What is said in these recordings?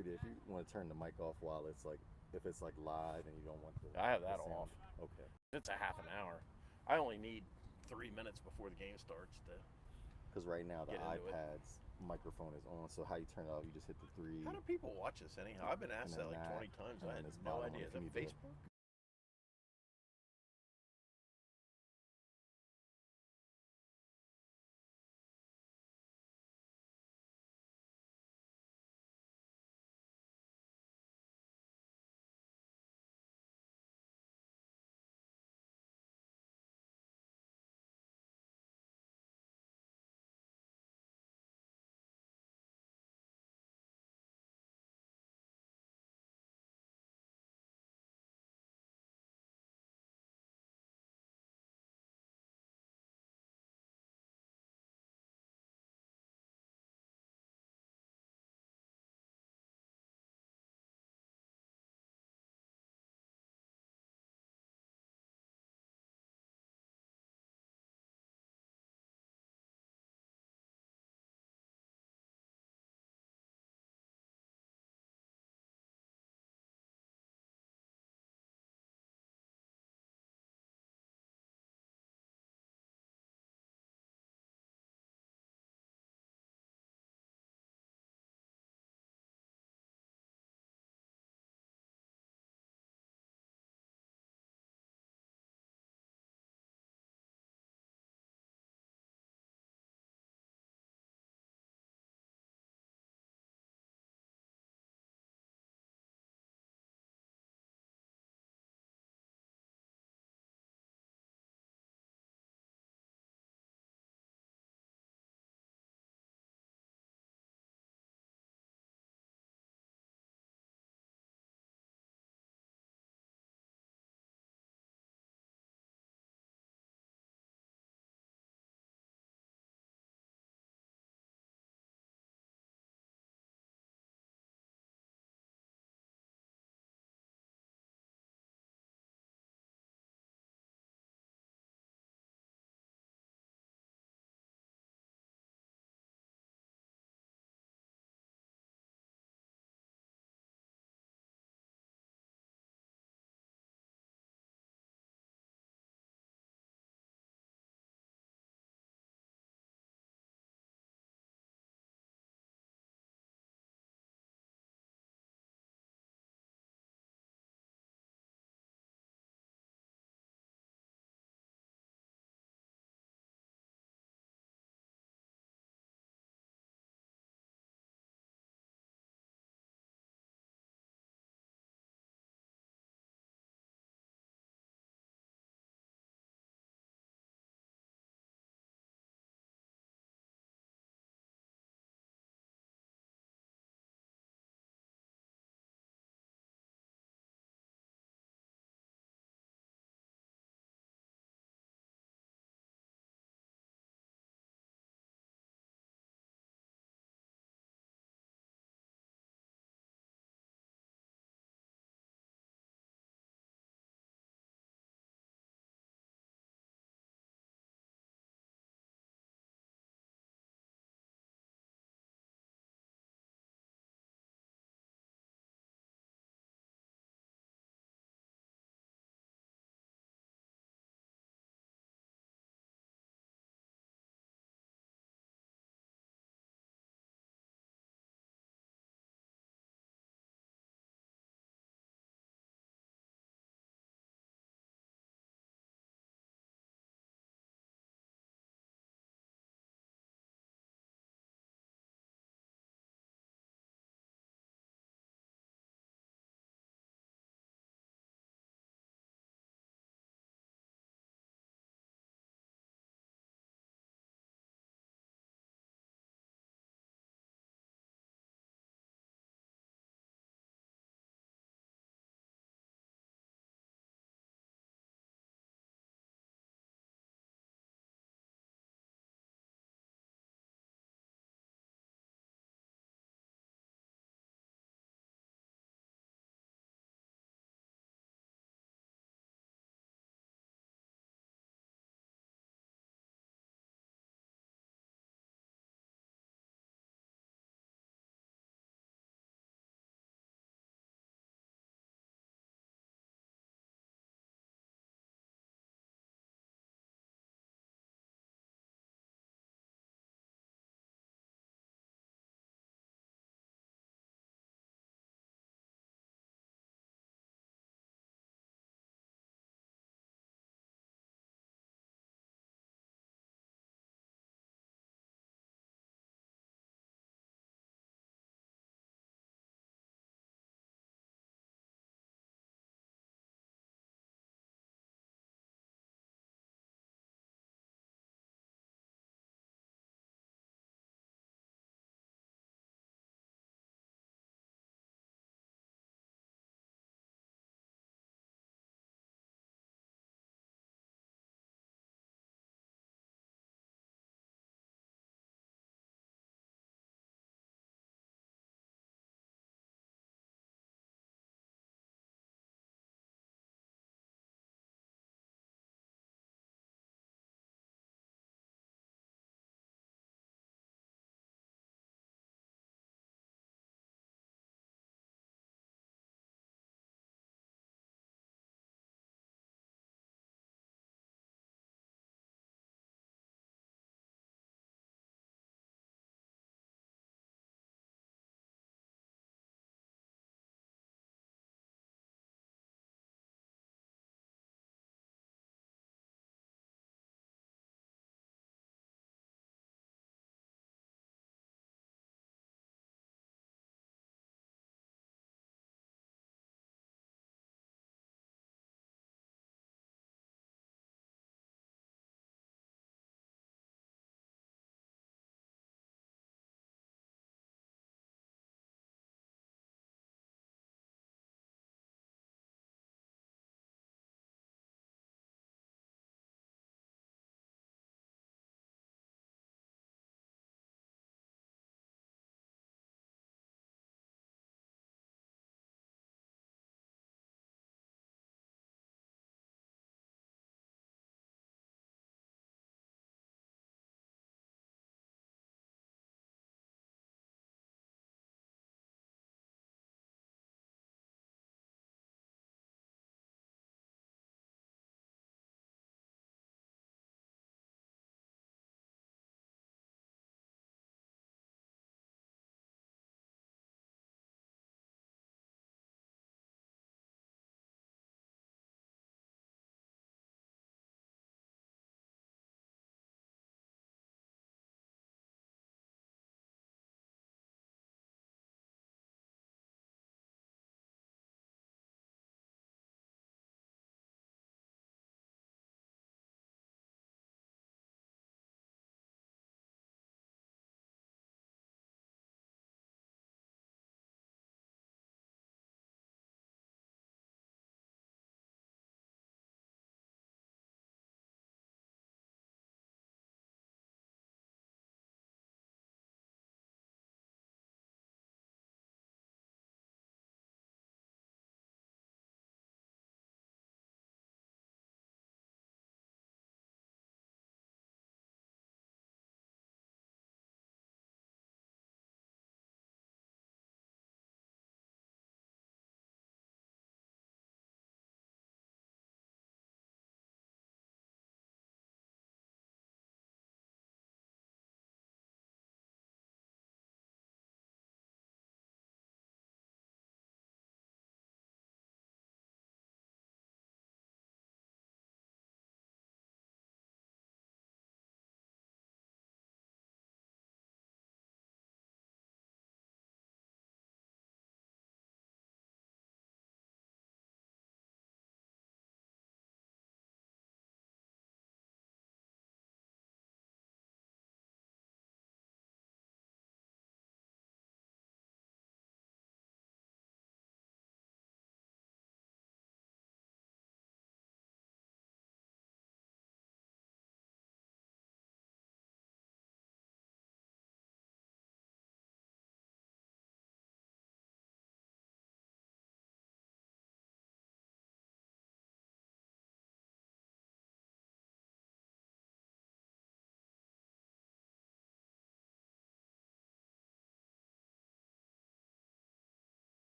pretty if you want to turn the mic off while it's like if it's like live and you don't want the. I have that the sound. off. Okay. It's a half an hour. I only need 3 minutes before the game starts to. Because right now the Get into it. iPad's microphone is on, so how you turn it off? You just hit the three. How do people watch this anyhow? I've been asked And that then like that, 20 times. and I then had this no bottom one idea. if Is you that need to- Facebook?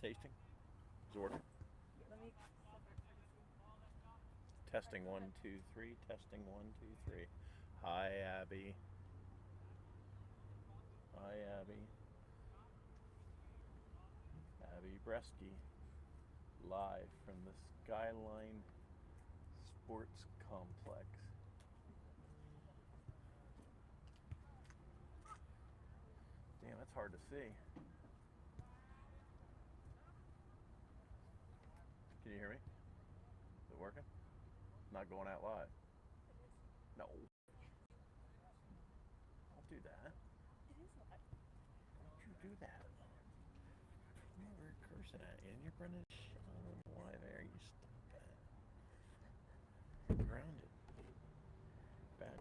tasting? Is order? Testing 1, 2, 3. Testing 1, 2, 3. Hi, Abby. Hi, Abby. Abby Bresky, live from the Skyline Sports Complex. Damn, that's hard to see. Can you hear me? Is it working? Not going out live. No. Don't do that. It is live. Don't you do that. I'm over cursing at you and you're running. I don't know why there. You stop that. You're grounded. Bad.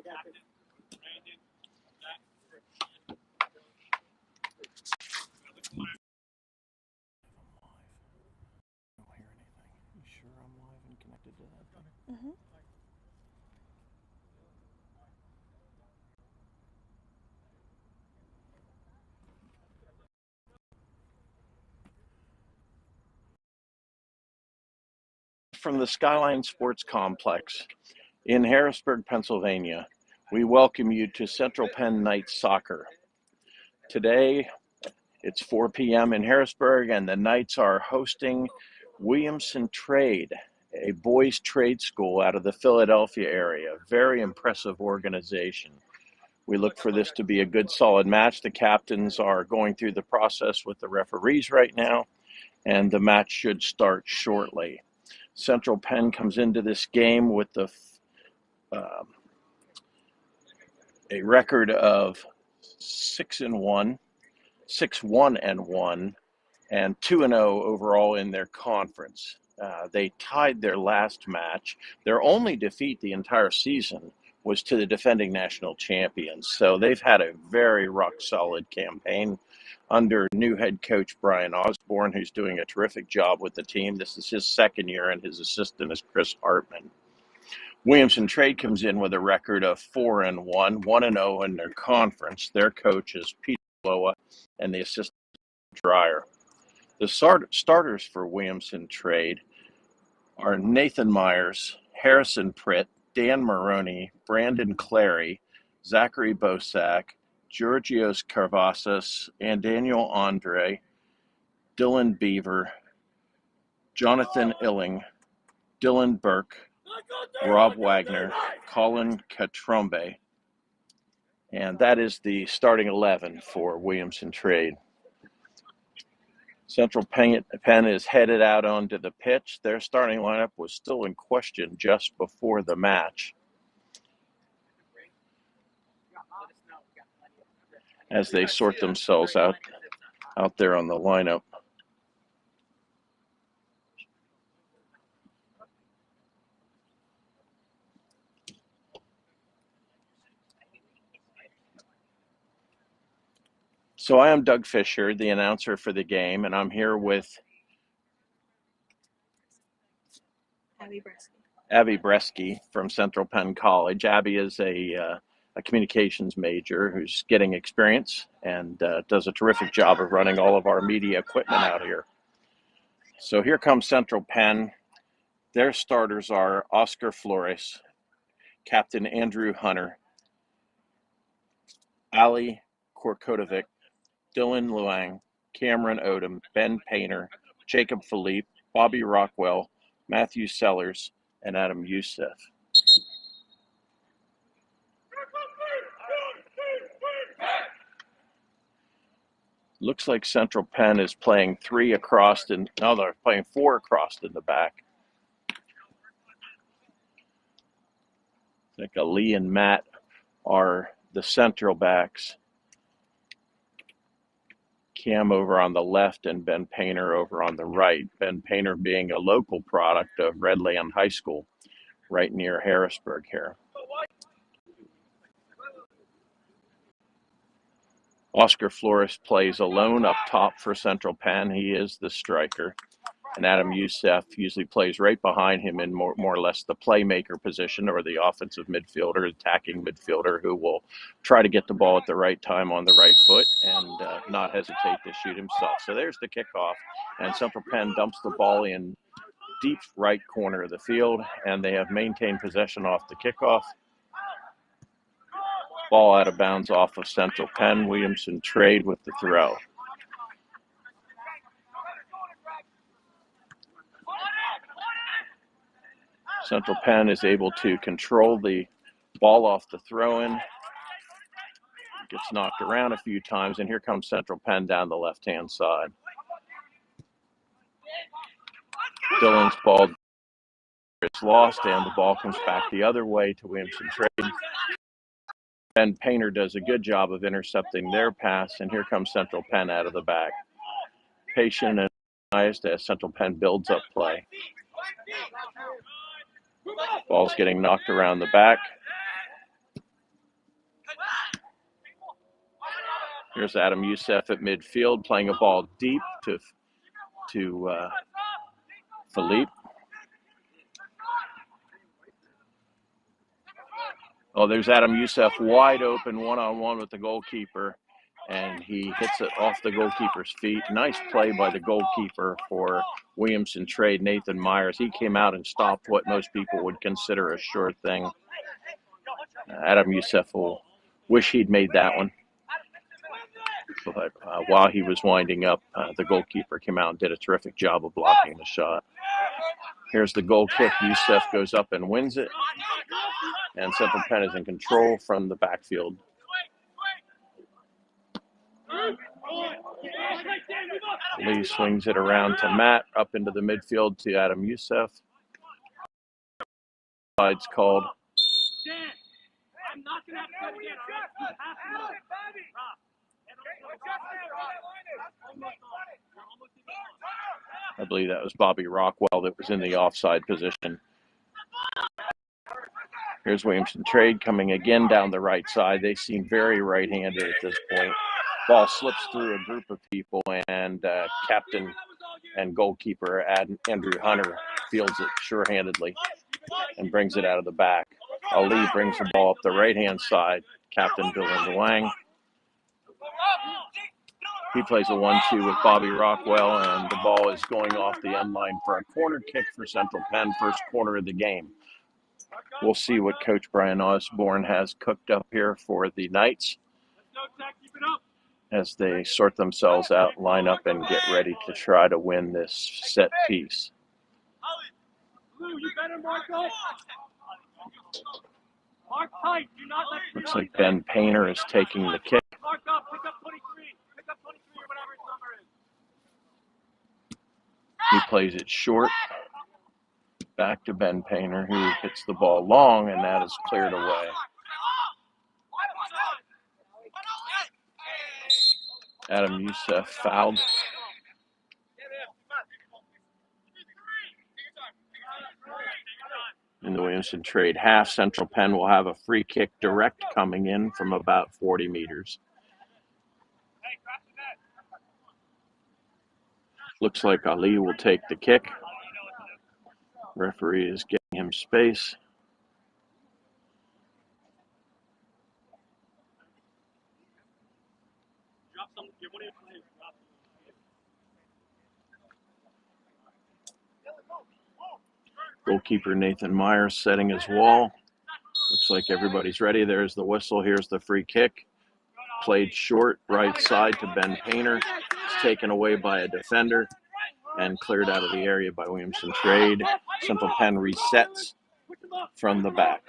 I don't hear anything. You sure I'm live and connected to that thing? Mm-hmm. From the Skyline Sports Complex in Harrisburg, Pennsylvania, we welcome you to Central Penn Knights soccer. Today, it's 4 p.m. in Harrisburg, and the Knights are hosting Williamson Trade, a boys' trade school out of the Philadelphia area. Very impressive organization. We look for this to be a good, solid match. The captains are going through the process with the referees right now, and the match should start shortly. Central Penn comes into this game with a record of 6-1, 6-1-1, and 2-0 overall in their conference. They tied their last match. Their only defeat the entire season was to the defending national champions. So they've had a very rock-solid campaign under new head coach Brian Osborne, who's doing a terrific job with the team. This is his second year, and his assistant is Chris Hartman. Williamson Trade comes in with a record of 4-1, 1-0 in their conference. Their coach is Peter Loa and the assistant Dreyer. The starters for Williamson Trade are Nathan Myers, Harrison Pritt, Dan Maroney, Brandon Clary, Zachary Bosak, Georgios Carvasas, and Daniel Andre, Dylan Beaver, Jonathan Illing, Dylan Burke, Rob Wagner, Colin Catrombe, and that is the starting 11 for Williamson Trade. Central Penn is headed out onto the pitch. Their starting lineup was still in question just before the match, as they sort themselves out there on the lineup. So I am Doug Fisher, the announcer for the game, and I'm here with Abby Bresky from Central Penn College. Abby is a communications major who's getting experience and does a terrific job of running all of our media equipment out here. So here comes Central Penn. Their starters are Oscar Flores, Captain Andrew Hunter, Ali Korkotovic, Dylan Luang, Cameron Odom, Ben Painter, Jacob Philippe, Bobby Rockwell, Matthew Sellers, and Adam Youssef. Looks like Central Penn is playing they're playing 4 across in the back. I think Ali and Matt are the central backs. Cam over on the left and Ben Painter over on the right. Ben Painter being a local product of Redland High School, right near Harrisburg here. Oscar Flores plays alone up top for Central Penn. He is the striker. And Adam Youssef usually plays right behind him in more or less the playmaker position, or the offensive midfielder, attacking midfielder, who will try to get the ball at the right time on the right foot and not hesitate to shoot himself. So there's the kickoff, and Central Penn dumps the ball in deep right corner of the field, and they have maintained possession off the kickoff. Ball out of bounds off of Central Penn. Williamson Trade with the throw. Central Penn is able to control the ball off the throw-in. Gets knocked around a few times, and here comes Central Penn down the left-hand side. Dylan's ball is lost, and the ball comes back the other way to Williamson Trade. Ben Painter does a good job of intercepting their pass, and here comes Central Penn out of the back. Patient and organized as Central Penn builds up play. Ball's getting knocked around the back. Here's Adam Youssef at midfield, playing a ball deep to Philippe. Oh, there's Adam Youssef wide open, one-on-one with the goalkeeper, and he hits it off the goalkeeper's feet. Nice play by the goalkeeper for Williamson Trade, Nathan Myers. He came out and stopped what most people would consider a sure thing. Adam Youssef will wish he'd made that one. But while he was winding up, the goalkeeper came out and did a terrific job of blocking the shot. Here's the goal kick. Youssef goes up and wins it. And Central Penn is in control from the backfield. Lee swings it around to Matt, up into the midfield to Adam Youssef. Side's called. I believe that was Bobby Rockwell that was in the offside position. Here's Williamson Trade coming again down the right side. They seem very right-handed at this point. Ball slips through a group of people, and captain and goalkeeper Andrew Hunter fields it sure-handedly. and brings it out of the back. Ali brings the ball up the right-hand side. Captain Dylan Wang. He plays a 1-2 with Bobby Rockwell, and the ball is going off the end line for a corner kick for Central Penn, first corner of the game. We'll see what Coach Brian Osborne has cooked up here for the Knights as they sort themselves out, line up, and get ready to try to win this set piece. Looks like Ben Painter is taking the kick. He plays it short. Back to Ben Painter, who hits the ball long, and that is cleared away. Adam Youssef fouled. In the Williamson Trade half, Central Penn will have a free kick direct coming in from about 40 meters. Looks like Ali will take the kick. Referee is getting him space. Goalkeeper Nathan Myers setting his wall. Looks like everybody's ready. There's the whistle. Here's the free kick. Played short, right side to Ben Painter. It's taken away by a defender and cleared out of the area by Williamson Trade. Central Penn resets from the back.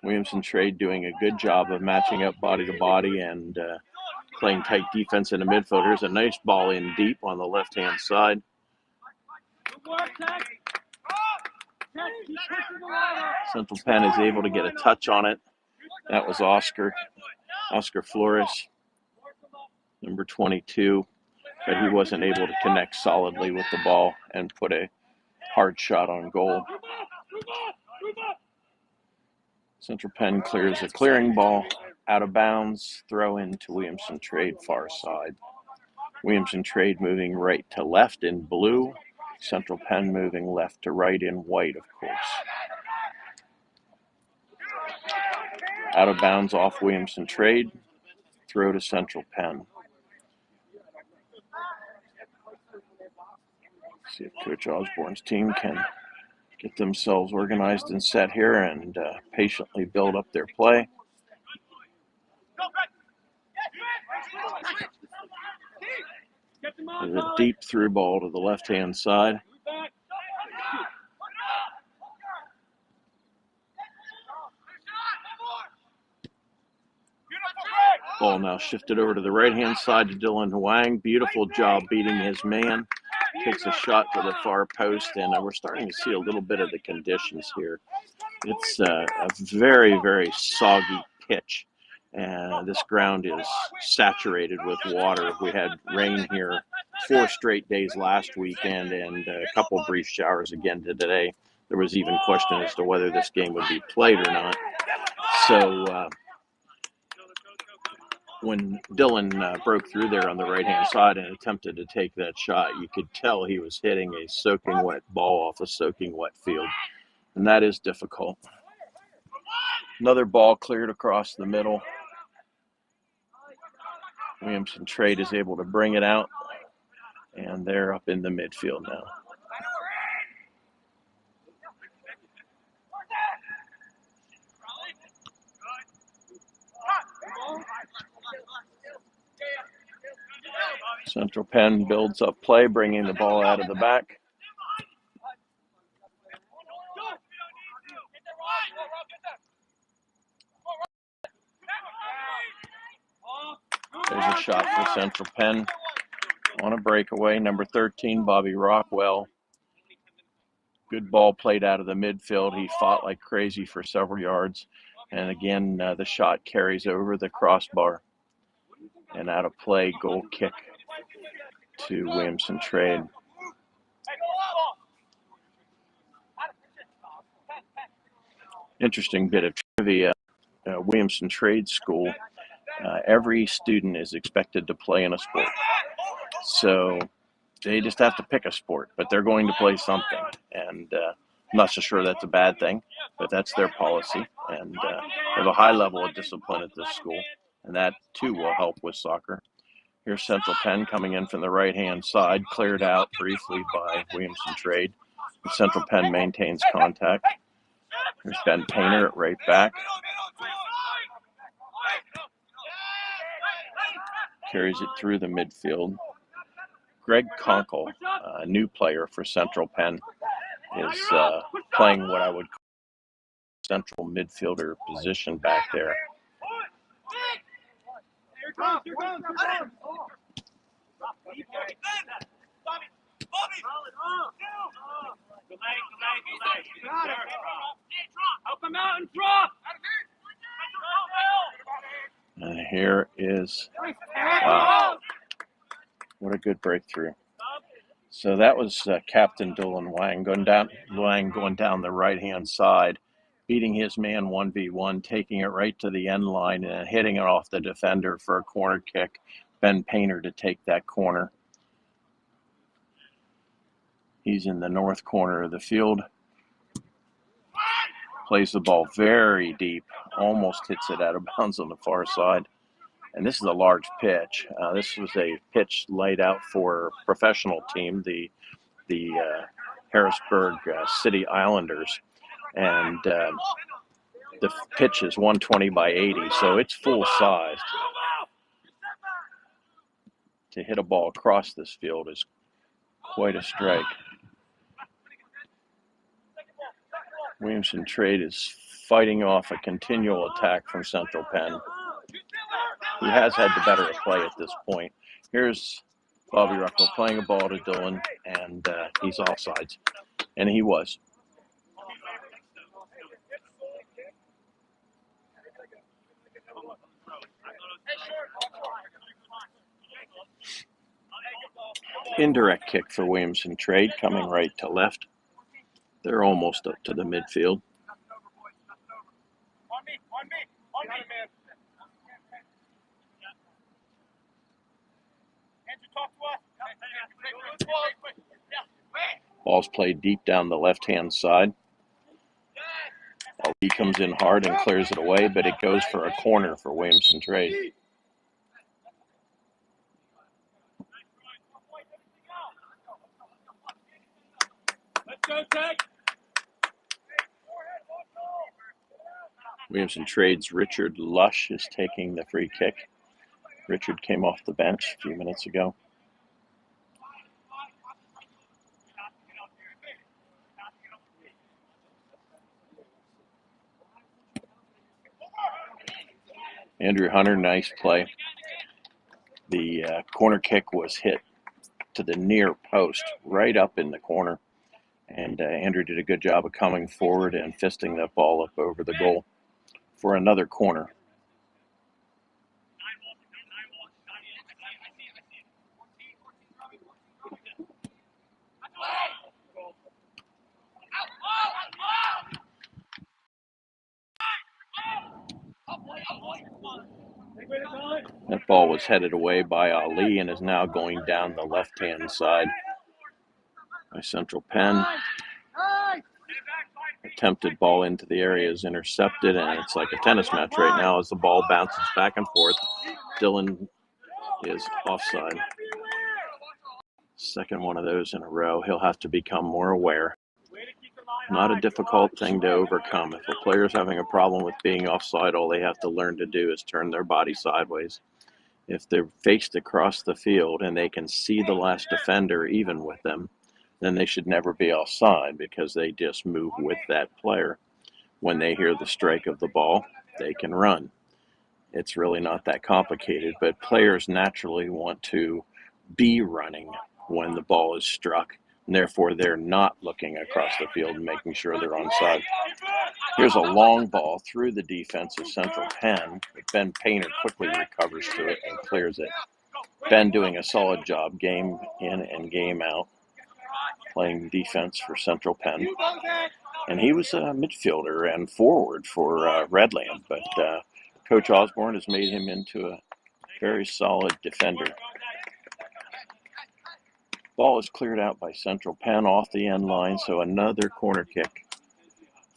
Williamson Trade doing a good job of matching up body to body and playing tight defense in the midfield. Here's a nice ball in deep on the left-hand side. Central Penn is able to get a touch on it. That was Oscar Flores, number 22, but he wasn't able to connect solidly with the ball and put a hard shot on goal. Central Penn clears a clearing ball out of bounds, throw into Williamson Trade far side. Williamson Trade moving right to left in blue. Central Penn moving left to right in white, of course. Out of bounds off Williamson Trade, throw to Central Penn. See if Coach Osborne's team can get themselves organized and set here and patiently build up their play. There's a deep through ball to the left-hand side. Ball now shifted over to the right-hand side to Dylan Huang. Beautiful job beating his man. Takes a shot to the far post, and we're starting to see a little bit of the conditions here. It's a very, very soggy pitch, and this ground is saturated with water. We had rain here 4 straight days last weekend and a couple brief showers again today. There was even question as to whether this game would be played or not. So when Dylan broke through there on the right-hand side and attempted to take that shot, you could tell he was hitting a soaking wet ball off a soaking wet field, and that is difficult. Another ball cleared across the middle. Williamson Trade is able to bring it out, and they're up in the midfield now. Central Penn builds up play, bringing the ball out of the back. There's a shot for Central Penn on a breakaway. Number 13, Bobby Rockwell. Good ball played out of the midfield. He fought like crazy for several yards. And again, the shot carries over the crossbar. And out of play, goal kick to Williamson Trade. Interesting bit of trivia. Williamson Trade School Every student is expected to play in a sport. So they just have to pick a sport, but they're going to play something. And I'm not so sure that's a bad thing, but that's their policy. And they have a high level of discipline at this school, and that too will help with soccer. Here's Central Penn coming in from the right-hand side, cleared out briefly by Williamson Trade. Central Penn maintains contact. There's Ben Painter at right back. Carries it through the midfield. Greg Conkle, a new player for Central Penn, is playing what I would call central midfielder position back there. And here is, wow, what a good breakthrough. So that was Captain Dylan Wang going down the right-hand side, beating his man 1v1, taking it right to the end line and hitting it off the defender for a corner kick. Ben Painter to take that corner. He's in the north corner of the field. Plays the ball very deep, almost hits it out of bounds on the far side. And this is a large pitch. This was a pitch laid out for a professional team, the Harrisburg City Islanders. And the pitch is 120 by 80, so it's full sized. To hit a ball across this field is quite a strike. Williamson Trade is fighting off a continual attack from Central Penn, who has had the better of play at this point. Here's Bobby Ruckle playing a ball to Dylan, and he's offsides, and he was. Indirect kick for Williamson Trade, coming right to left. They're almost up to the midfield. Ball's played deep down the left-hand side. He comes in hard and clears it away, but it goes for a corner for Williamson Trade. Williamson Trade's Richard Lush is taking the free kick. Richard came off the bench a few minutes ago. Andrew Hunter, nice play. The corner kick was hit to the near post, right up in the corner. And Andrew did a good job of coming forward and fisting that ball up over the goal for another corner. That ball was headed away by Ali and is now going down the left-hand side by Central Penn. Attempted ball into the area is intercepted, and it's like a tennis match right now as the ball bounces back and forth. Dylan is offside. Second one of those in a row. He'll have to become more aware. Not a difficult thing to overcome. If a player's having a problem with being offside, all they have to learn to do is turn their body sideways. If they're faced across the field and they can see the last defender even with them, then they should never be offside because they just move with that player. When they hear the strike of the ball, they can run. It's really not that complicated, but players naturally want to be running when the ball is struck, and therefore they're not looking across the field and making sure they're onside. Here's a long ball through the defense of Central Penn, but Ben Painter quickly recovers to it and clears it. Ben doing a solid job game in and game out, playing defense for Central Penn. And he was a midfielder and forward for Redland, but Coach Osborne has made him into a very solid defender. Ball is cleared out by Central Penn off the end line, so another corner kick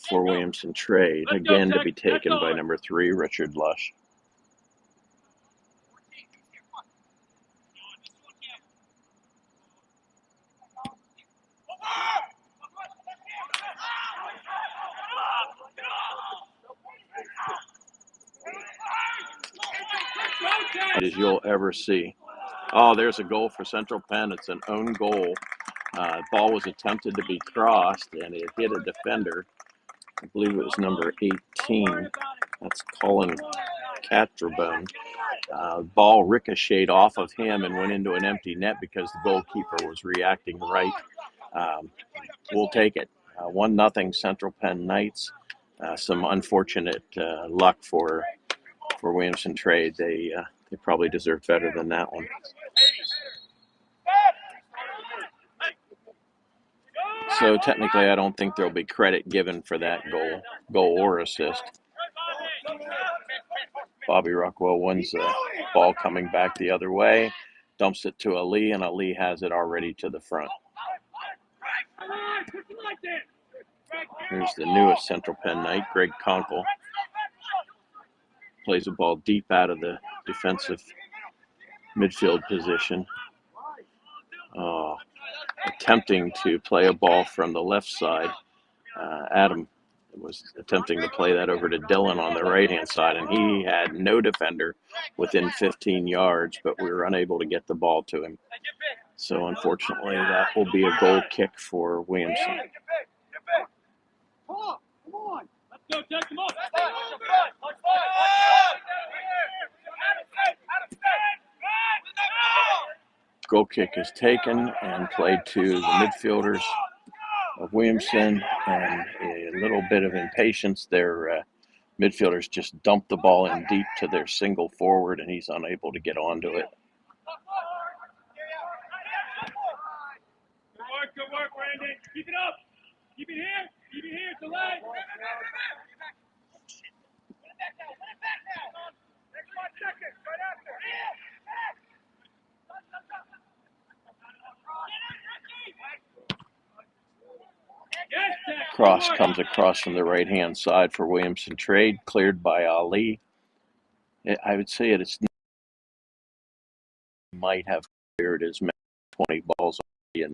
for Williamson Trade, again to be taken by number 3, Richard Lush. As you'll ever see. Oh, there's a goal for Central Penn. It's an own goal. Ball was attempted to be crossed, and it hit a defender. I believe it was number 18. That's Colin Catrabone. Ball ricocheted off of him and went into an empty net because the goalkeeper was reacting right. We'll take it. 1-0 Central Penn Knights. Some unfortunate luck for Williamson Trade. They probably deserved better than that one. So technically, I don't think there'll be credit given for that goal or assist. Bobby Rockwell wins the ball coming back the other way, dumps it to Ali, and Ali has it already to the front. Here's the newest Central Penn Knight, Greg Conkle. Plays the ball deep out of the defensive midfield position. Attempting to play a ball from the left side. Adam was attempting to play that over to Dylan on the right-hand side, and he had no defender within 15 yards, but we were unable to get the ball to him. So unfortunately, that will be a goal kick for Williamson. Come on. Let's go, Jack. Come on. Goal kick is taken and played to the midfielders of Williamson, and a little bit of impatience. Their midfielders just dumped the ball in deep to their single forward, and he's unable to get onto it. Good work, Brandon. Keep it up. Keep it here. Keep it here. It's the leg. Next 1 second. Right after. Cross comes across from the right-hand side for Williamson Trade, cleared by Ali. I would say it might have cleared as many 20 balls in.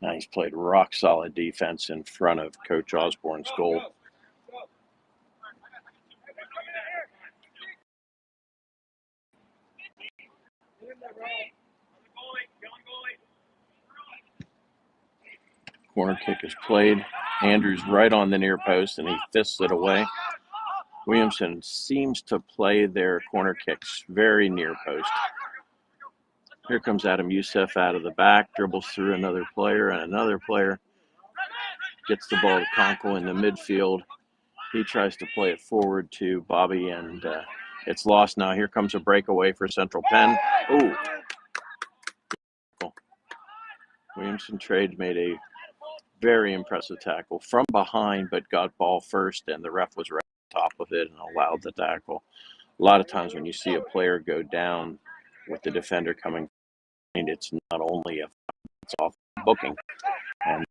Now he's played rock-solid defense in front of Coach Osborne's goal. Corner kick is played. Andrews right on the near post, and he fists it away. Williamson seems to play their corner kicks very near post. Here comes Adam Youssef out of the back, dribbles through another player, and another player gets the ball to Conkle in the midfield. He tries to play it forward to Bobby, and it's lost now. Here comes a breakaway for Central Penn. Ooh. Williamson Trade made a very impressive tackle from behind, but got ball first, and the ref was right on top of it and allowed the tackle. A lot of times when you see a player go down with the defender coming, it's not only it's off booking, and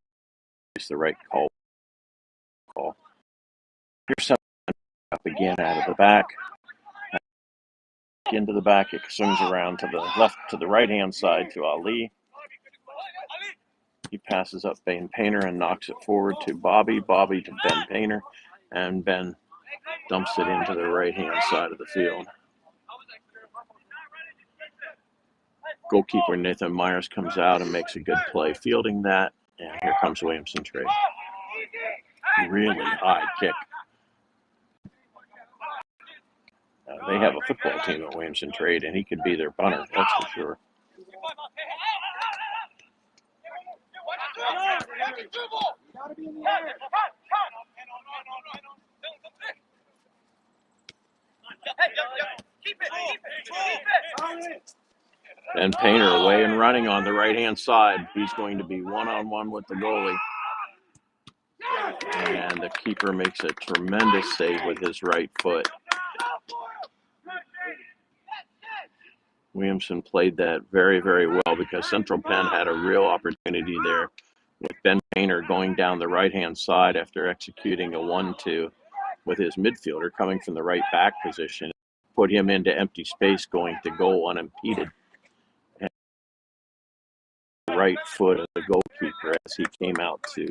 it's the right call. Here's something up again out of the back. Into the back, it swings around to the left, to the right-hand side to Ali. He passes up Ben Painter and knocks it forward to Bobby. Bobby to Ben Painter, and Ben dumps it into the right-hand side of the field. Goalkeeper Nathan Myers comes out and makes a good play fielding that, and here comes Williamson Trade. Really high kick. They have a football team at Williamson Trade, and he could be their punter, that's for sure. And Painter away and running on the right-hand side. He's going to be one-on-one with the goalie. And the keeper makes a tremendous save with his right foot. Williamson played that very, very well because Central Penn had a real opportunity there with Ben Painter going down the right-hand side after executing a 1-2 with his midfielder coming from the right back position. Put him into empty space going to goal unimpeded. And the right foot of the goalkeeper as he came out to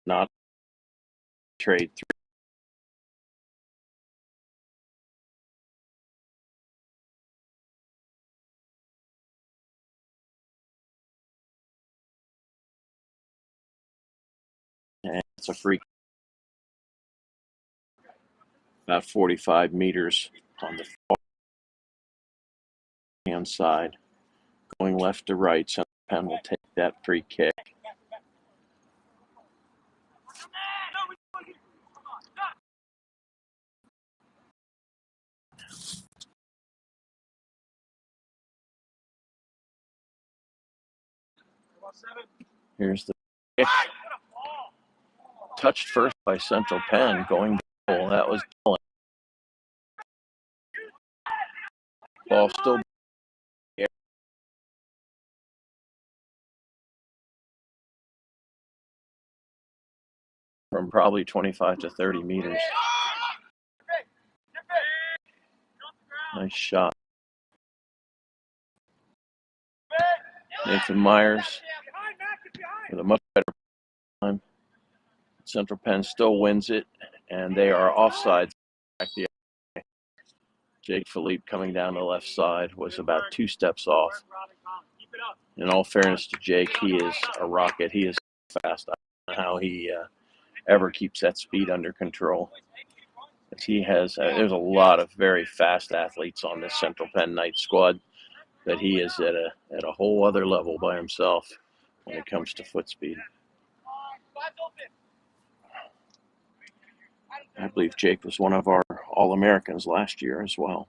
not trade through. And it's a free about 45 meters on the far hand side. Going left to right, Central Penn will take that free kick. Here's the kick. Touched first by Central Penn, going to goal. That was Dylan. Ball still from probably 25 to 30 meters. Nice shot. Nathan Myers with a much better time. Central Penn still wins it, and they are offside. Jake Philippe coming down the left side was about 2 steps off. In all fairness to Jake, he is a rocket. He is fast. I don't know how he ever keeps that speed under control. He has. There's a lot of very fast athletes on this Central Penn Knights squad, but he is at a whole other level by himself when it comes to foot speed. I believe Jake was one of our All-Americans last year as well.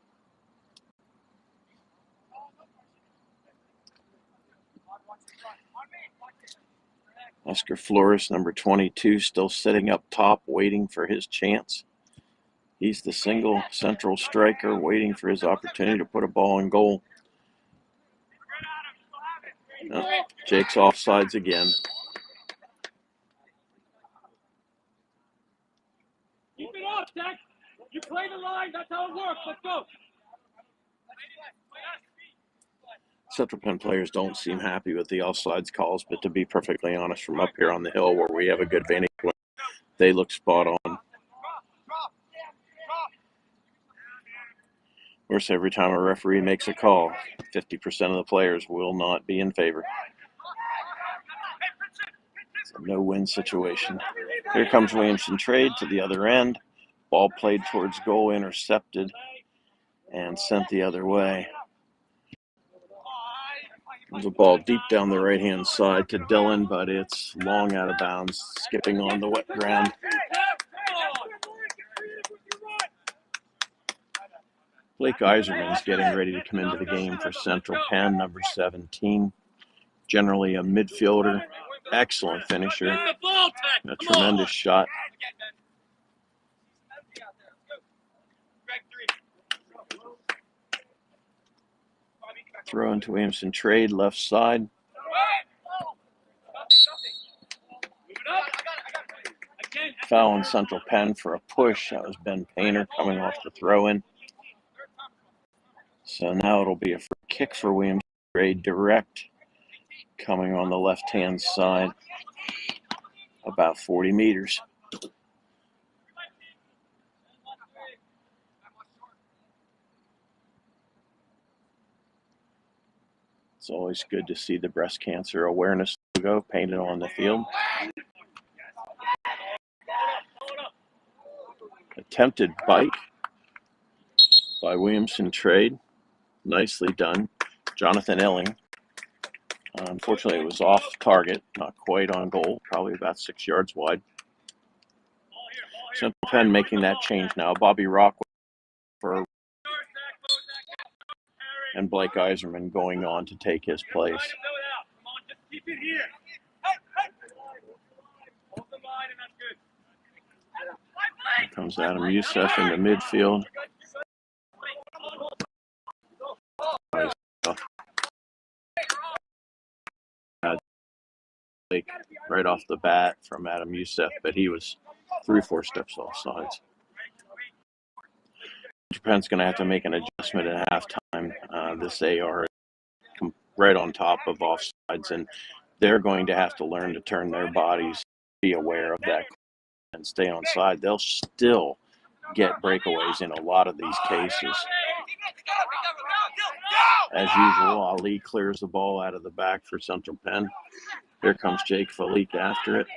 Oscar Flores, number 22, still sitting up top, waiting for his chance. He's the single central striker waiting for his opportunity to put a ball in goal. Oh, Jake's offsides again. Keep it up, Zach. You play the line. That's how it works. Let's go. Central Penn players don't seem happy with the offsides calls, but to be perfectly honest, from up here on the hill where we have a good vantage point, they look spot on. Of course, every time a referee makes a call, 50% of the players will not be in favor. It's a no-win situation. Here comes Williamson Trade to the other end. Ball played towards goal, intercepted, and sent the other way. There's a ball deep down the right-hand side to Dylan, but it's long out of bounds, skipping on the wet ground. Blake Iserman's getting ready to come into the game for Central Penn, number 17. Generally a midfielder, excellent finisher, a tremendous shot. Throw into Williamson Trade, left side. Foul on Central Penn for a push. That was Ben Painter coming off the throw-in. So now it'll be a free kick for Williamson Trade, direct, coming on the left-hand side, about 40 meters. It's always good to see the breast cancer awareness logo painted on the field. Attempted bite by Williamson Trade. Nicely done. Jonathan Elling. Unfortunately, it was off target, not quite on goal, probably about 6 yards wide. Central Penn making that change now. Bobby Rock for and Blake Eiserman going on to take his place. Here comes Adam Youssef in the midfield. Right off the bat from Adam Youssef, but he was 3-4 steps off sides. Japan's going to have to make an adjustment at halftime. This AR is right on top of offsides, and they're going to have to learn to turn their bodies, be aware of that, and stay on side. They'll still get breakaways in a lot of these cases. As usual, Ali clears the ball out of the back for Central Penn. Here comes Jake Falik after it.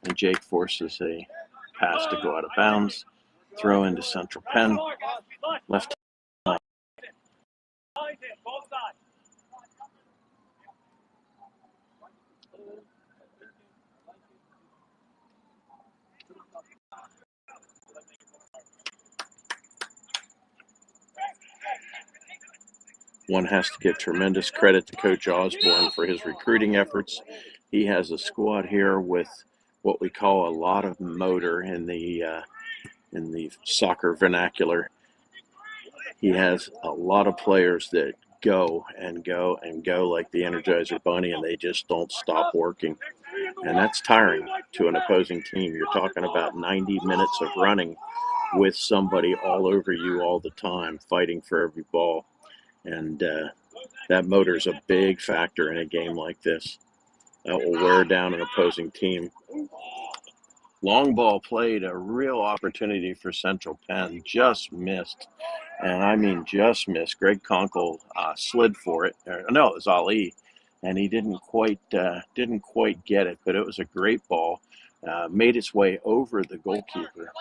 And Jake forces a pass to go out of bounds. Throw into Central Penn. Left. One has to give tremendous credit to Coach Osborne for his recruiting efforts. He has a squad here with what we call a lot of motor in the soccer vernacular. He has a lot of players that go and go and go like the Energizer Bunny, and they just don't stop working. And that's tiring to an opposing team. You're talking about 90 minutes of running with somebody all over you all the time, fighting for every ball. And that motor is a big factor in a game like this. That will wear down an opposing team. Long ball played, a real opportunity for Central Penn, just missed. And I mean just missed. Greg Conkle slid for it. No, it was Ali, and he didn't quite get it, but it was a great ball. Made its way over the goalkeeper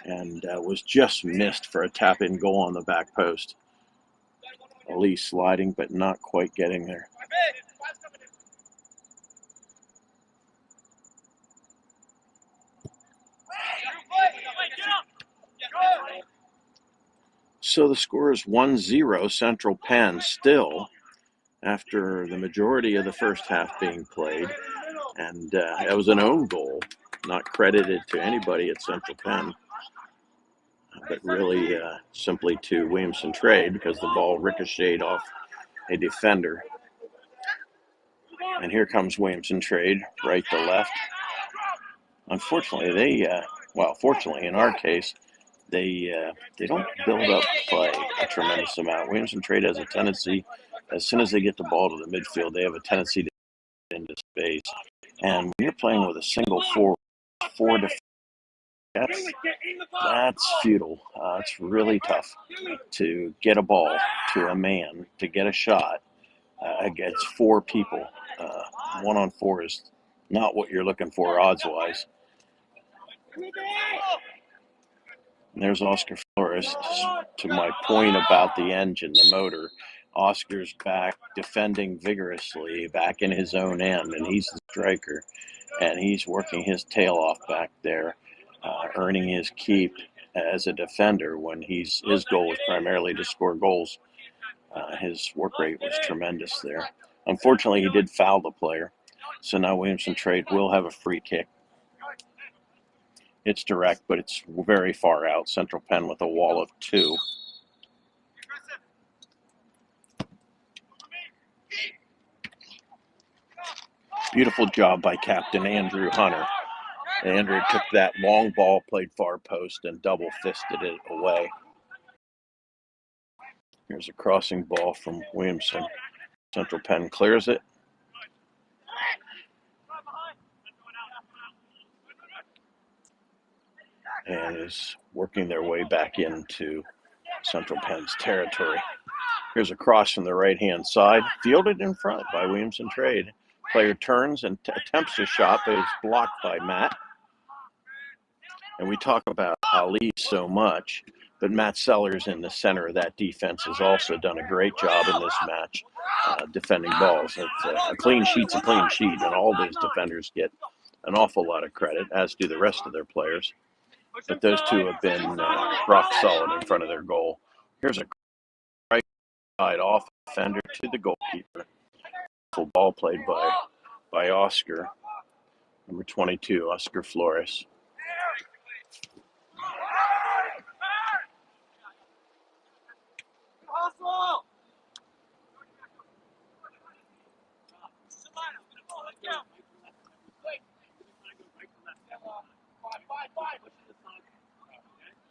and was just missed for a tap-in goal on the back post. Ali sliding, but not quite getting there. So the score is 1-0 Central Penn still after the majority of the first half being played. And it was an own goal, not credited to anybody at Central Penn, but really simply to Williamson Trade because the ball ricocheted off a defender. And here comes Williamson Trade, right to left. Unfortunately, fortunately in our case, they don't build up play a tremendous amount. Williamson Trade has a tendency, as soon as they get the ball to the midfield, they have a tendency to get into space. And when you're playing with a single four defense, that's futile. It's really tough to get a ball to a man, to get a shot against 4 people. 1-on-4 is not what you're looking for odds-wise. And there's Oscar Flores. To my point about the engine, the motor, Oscar's back defending vigorously back in his own end, and he's the striker, and he's working his tail off back there, earning his keep as a defender when his goal was primarily to score goals. His work rate was tremendous there. Unfortunately, he did foul the player, so now Williamson Trade will have a free kick. It's direct, but it's very far out. Central Penn with a wall of 2. Beautiful job by Captain Andrew Hunter. Andrew took that long ball, played far post, and double-fisted it away. Here's a crossing ball from Williamson. Central Penn clears it. And is working their way back into Central Penn's territory. Here's a cross from the right-hand side, fielded in front by Williamson Trade. Player turns and attempts a shot, but is blocked by Matt. And we talk about Ali so much, but Matt Sellers in the center of that defense has also done a great job in this match defending balls. It's a clean sheet's a clean sheet, and all those defenders get an awful lot of credit, as do the rest of their players. But those two have been rock solid in front of their goal. Here's a right side off defender to the goalkeeper. Full ball played by Oscar, number 22, Oscar Flores.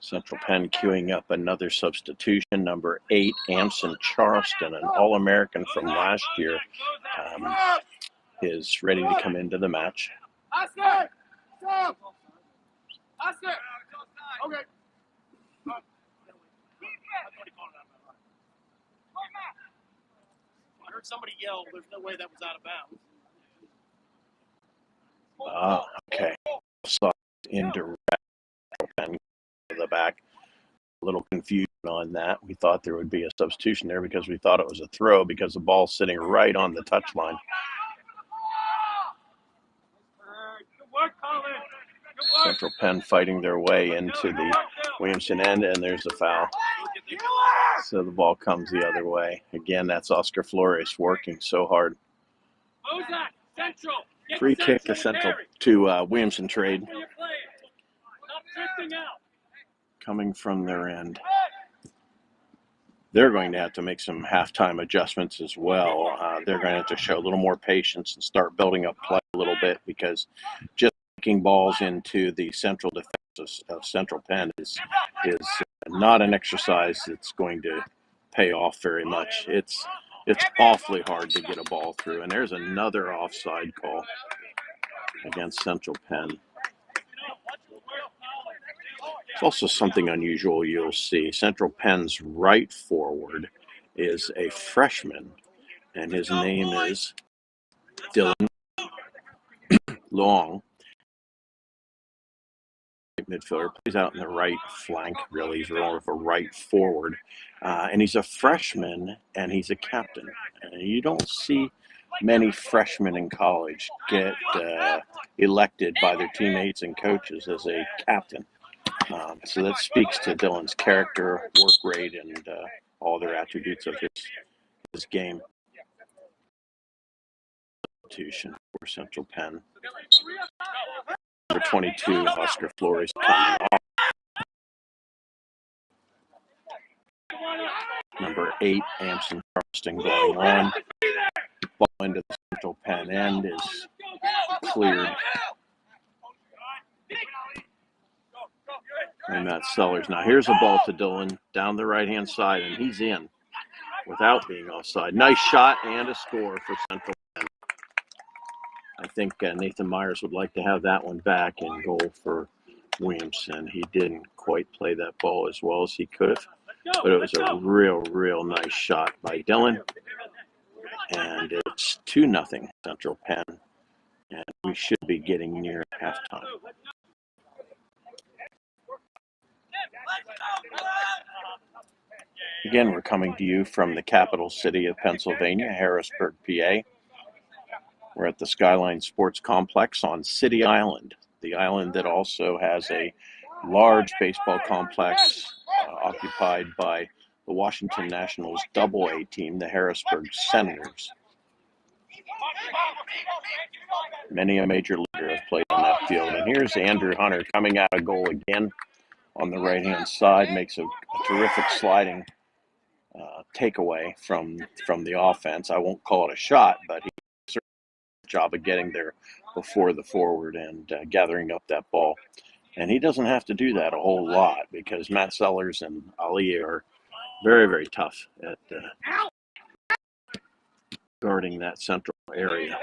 Central Penn queuing up another substitution. Number 8, Amson Charleston, an All-American from last year, is ready to come into the match. Oscar! Stop! Oscar! Okay. I heard somebody yell, there's no way that was out of bounds. Okay. So indirect Penn to the back. A little confusion on that. We thought there would be a substitution there because we thought it was a throw because the ball's sitting right on the touchline. Good work, Colin. Good work. Central Penn fighting their way into the Williamson end, and there's a foul. So the ball comes the other way. Again, that's Oscar Flores working so hard. Free kick to Williamson Trade. Coming from their end. They're going to have to make some halftime adjustments as well. They're going to have to show a little more patience and start building up play a little bit, because just kicking balls into the central defense of Central Penn is not an exercise that's going to pay off very much. It's awfully hard to get a ball through. And there's another offside call against Central Penn. It's also something unusual you'll see. Central Penn's right forward is a freshman, and his name is Dylan Long. Midfielder, plays out in the right flank, really. He's more of a right forward. And he's a freshman, and he's a captain. And you don't see many freshmen in college get elected by their teammates and coaches as a captain. So that speaks to Dylan's character, work rate, and all other attributes of his game. Substitution for Central Penn. Number 22, Oscar Flores, coming off. Number 8, Amson Charleston, going on. Ball into the Central Penn end is cleared. And that's Sellers. Now here's a ball to Dylan down the right-hand side, and he's in without being offside. Nice shot and a score for Central Penn. I think Nathan Myers would like to have that one back in goal for Williamson. He didn't quite play that ball as well as he could have, but it was a real nice shot by Dylan. And it's 2-0 Central Penn, and we should be getting near halftime. Again, we're coming to you from the capital city of Pennsylvania, Harrisburg, PA. We're at the Skyline Sports Complex on City Island, the island that also has a large baseball complex occupied by the Washington Nationals AA team, the Harrisburg Senators. Many a major leaguer has played on that field. And here's Andrew Hunter coming out of goal again on the right-hand side, makes a terrific sliding takeaway from the offense. I won't call it a shot, but he did a job of getting there before the forward and gathering up that ball. And he doesn't have to do that a whole lot, because Matt Sellers and Ali are very tough at guarding that central area.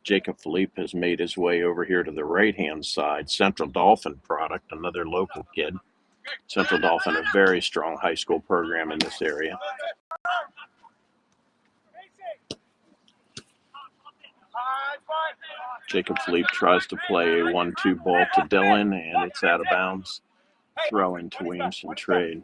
Jacob Philippe has made his way over here to the right-hand side. Central Dolphin product, another local kid. Central Dolphin, a very strong high school program in this area. Jacob Philippe tries to play a 1-2 ball to Dylan, and it's out of bounds. Throw into Williamson Trade.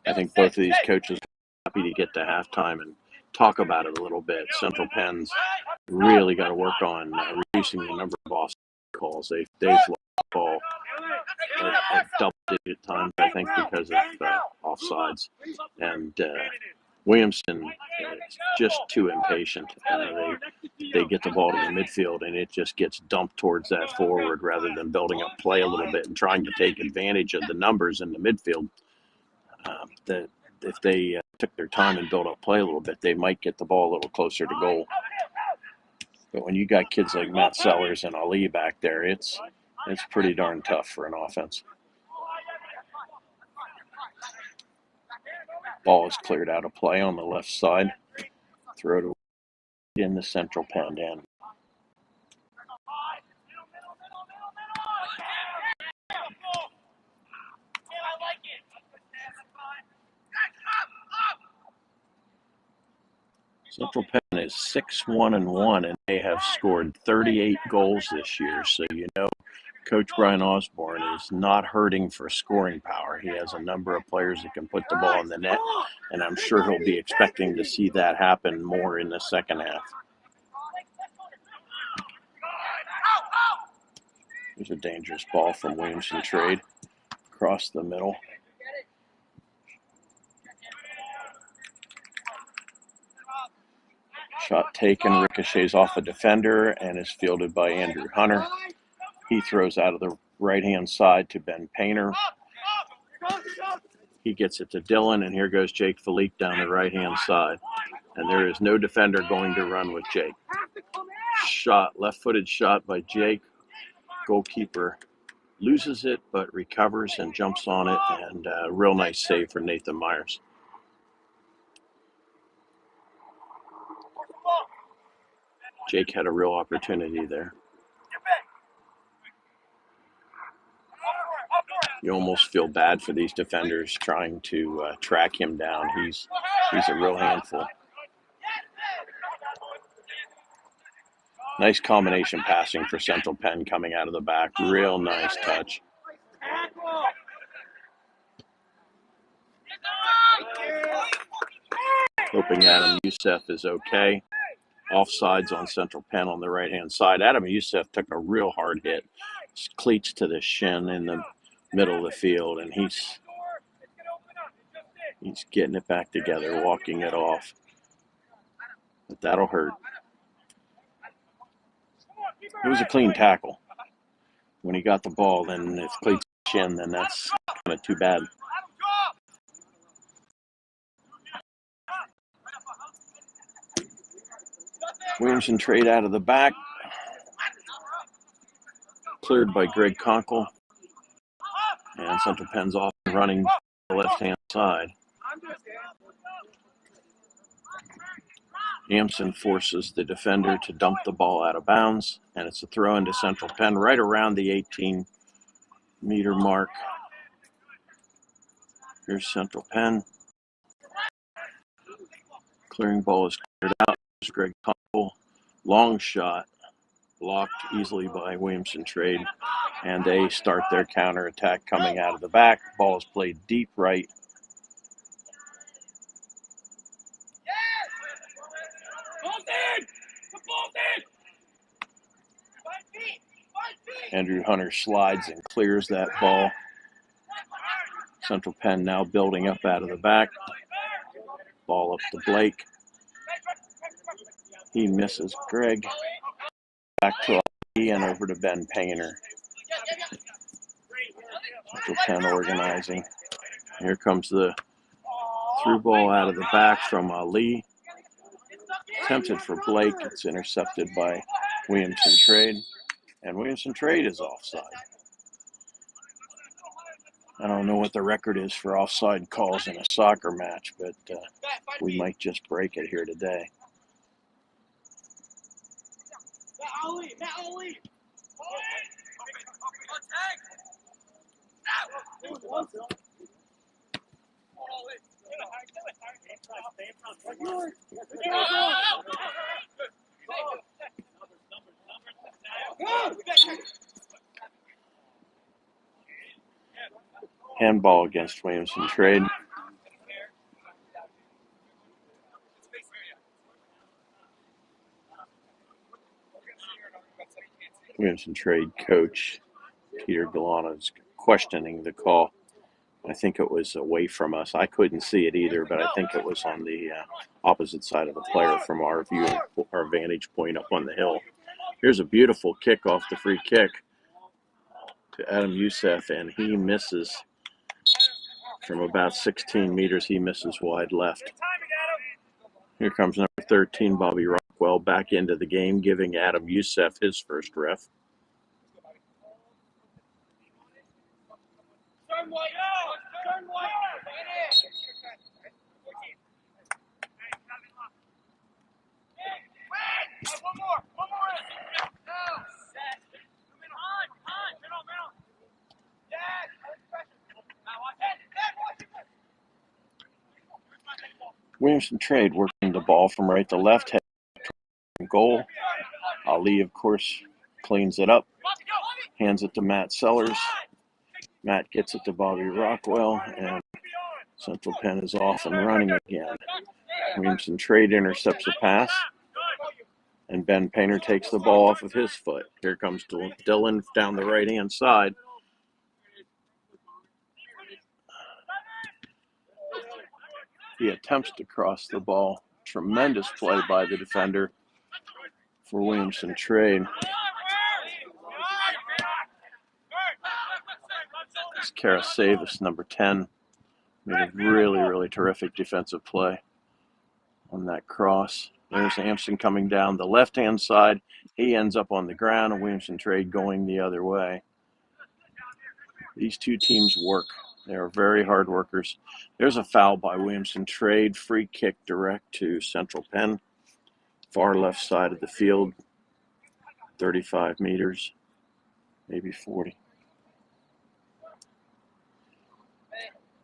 I think both of these coaches are happy to get to halftime and talk about it a little bit. Central Penn's really got to work on reducing the number of offside calls. They've lost the ball at double-digit times, I think, because of offsides. And Williamson is just too impatient. They get the ball to the midfield, and it just gets dumped towards that forward rather than building up play a little bit and trying to take advantage of the numbers in the midfield. That if they took their time and built up play a little bit, they might get the ball a little closer to goal. But when you got kids like Matt Sellers and Ali back there, it's pretty darn tough for an offense. Ball is cleared out of play on the left side. Throw to in the Central Penn end. Central Penn is 6-1-1, and they have scored 38 goals this year. So you know, Coach Brian Osborne is not hurting for scoring power. He has a number of players that can put the ball in the net, and I'm sure he'll be expecting to see that happen more in the second half. There's a dangerous ball from Williamson Trade across the middle. Shot taken, ricochets off a defender, and is fielded by Andrew Hunter. He throws out of the right-hand side to Ben Painter. He gets it to Dylan, and here goes Jake Philippe down the right-hand side. And there is no defender going to run with Jake. Shot, left-footed shot by Jake. Goalkeeper loses it, but recovers and jumps on it, and a real nice save for Nathan Myers. Jake had a real opportunity there. You almost feel bad for these defenders trying to track him down. He's a real handful. Nice combination passing for Central Penn coming out of the back. Real nice touch. Hoping Adam Youssef is okay. Offsides on Central Penn on the right-hand side. Adam Youssef took a real hard hit. Cleats to the shin in the middle of the field, and he's getting it back together, walking it off. But that'll hurt. It was a clean tackle. When he got the ball, then if cleats the shin, then that's kind of too bad. Williamson Trade out of the back. Cleared by Greg Conkle. And Central Penn's off and running the left-hand side. Williamson forces the defender to dump the ball out of bounds, and it's a throw into Central Penn right around the 18-meter mark. Here's Central Penn. Clearing ball is cleared out. There's Greg Conkle. Long shot, blocked easily by Williamson Trade, and they start their counterattack coming out of the back. Ball is played deep right. Andrew Hunter slides and clears that ball. Central Penn now building up out of the back. Ball up to Blake. He misses Greg. Back to Ali and over to Ben Painter. Central Penn organizing. Here comes the through ball out of the back from Ali. Attempted for Blake. It's intercepted by Williamson Trade. And Williamson Trade is offside. I don't know what the record is for offside calls in a soccer match, but we might just break it here today. Handball against Williamson Trade. Williamson Trade coach Peter Galana is questioning the call. I think it was away from us. I couldn't see it either, but I think it was on the opposite side of the player from our view, our vantage point up on the hill. Here's a beautiful kick off the free kick to Adam Youssef, and he misses from about 16 meters. He misses wide left. Here comes number 13, Bobby Rockwell, back into the game, giving Adam Youssef his first ref. Williamson Trade working the ball from right to left, head goal. Ali, of course, cleans it up, hands it to Matt Sellers. Matt gets it to Bobby Rockwell, and Central Penn is off and running again. Williamson Trade intercepts the pass, and Ben Painter takes the ball off of his foot. Here comes Dylan down the right-hand side. He attempts to cross the ball. Tremendous play by the defender for Williamson Trade. It's Karasavis, number 10. Made a really terrific defensive play on that cross. There's Amson coming down the left-hand side. He ends up on the ground, and Williamson Trade going the other way. These two teams work. They are very hard workers. There's a foul by Williamson Trade. Free kick direct to Central Penn. Far left side of the field. 35 meters, maybe 40.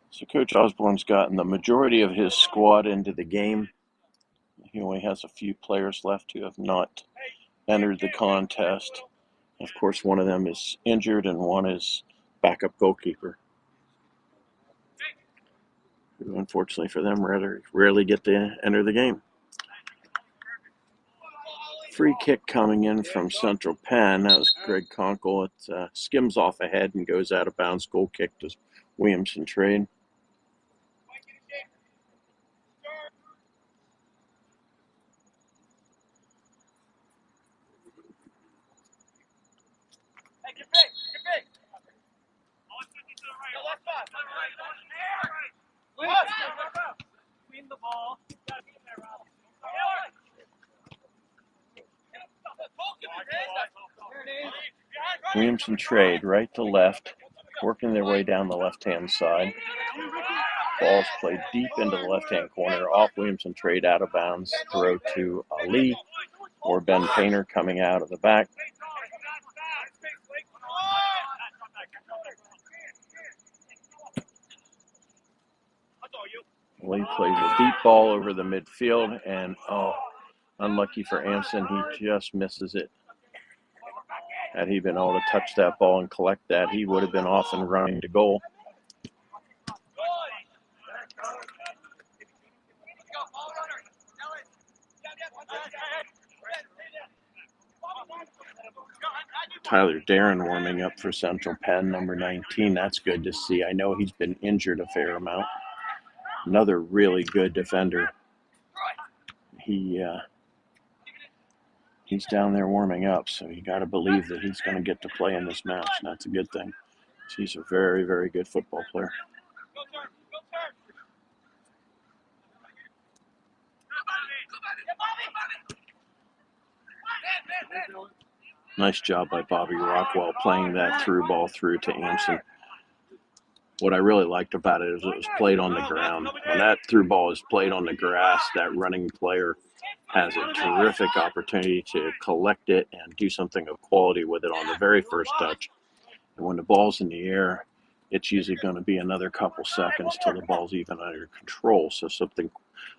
So Coach Osborne's gotten the majority of his squad into the game. He only has a few players left who have not entered the contest. Of course, one of them is injured and one is backup goalkeeper, who unfortunately for them rarely get to enter the game. Free kick coming in from Central Penn. That was Greg Conkle. It skims off ahead and goes out of bounds. Goal kick to Williamson Trade. Williamson Trade, right to left, working their way down the left-hand side. Ball's played deep into the left-hand corner, off Williamson Trade, out of bounds. Throw to Ali or Ben Painter coming out of the back. Ali plays a deep ball over the midfield, and unlucky for Amson, he just misses it. Had he been able to touch that ball and collect that, he would have been off and running to goal. Tyler Darren warming up for Central Penn, number 19. That's good to see. I know he's been injured a fair amount. Another really good defender. He's down there warming up, so you got to believe that he's going to get to play in this match. And that's a good thing. He's a very good football player. Nice job by Bobby Rockwell playing that through ball through to Amson. What I really liked about it is it was played on the ground. When that through ball is played on the grass, that running player has a terrific opportunity to collect it and do something of quality with it on the very first touch. And when the ball's in the air, it's usually going to be another couple seconds till the ball's even under control, so something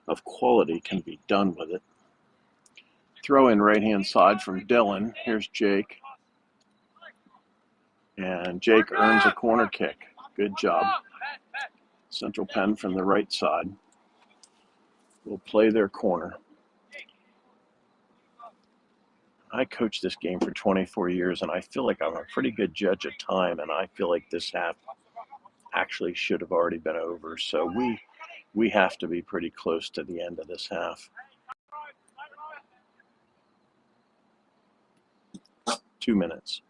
of quality can be done with it. Throw in right-hand side from Dylan. Here's Jake. And Jake earns a corner kick. Good job. Central Penn from the right side will play their corner. I coached this game for 24 years, and I feel like I'm a pretty good judge of time, and I feel like this half actually should have already been over. So we have to be pretty close to the end of this half. 2 minutes.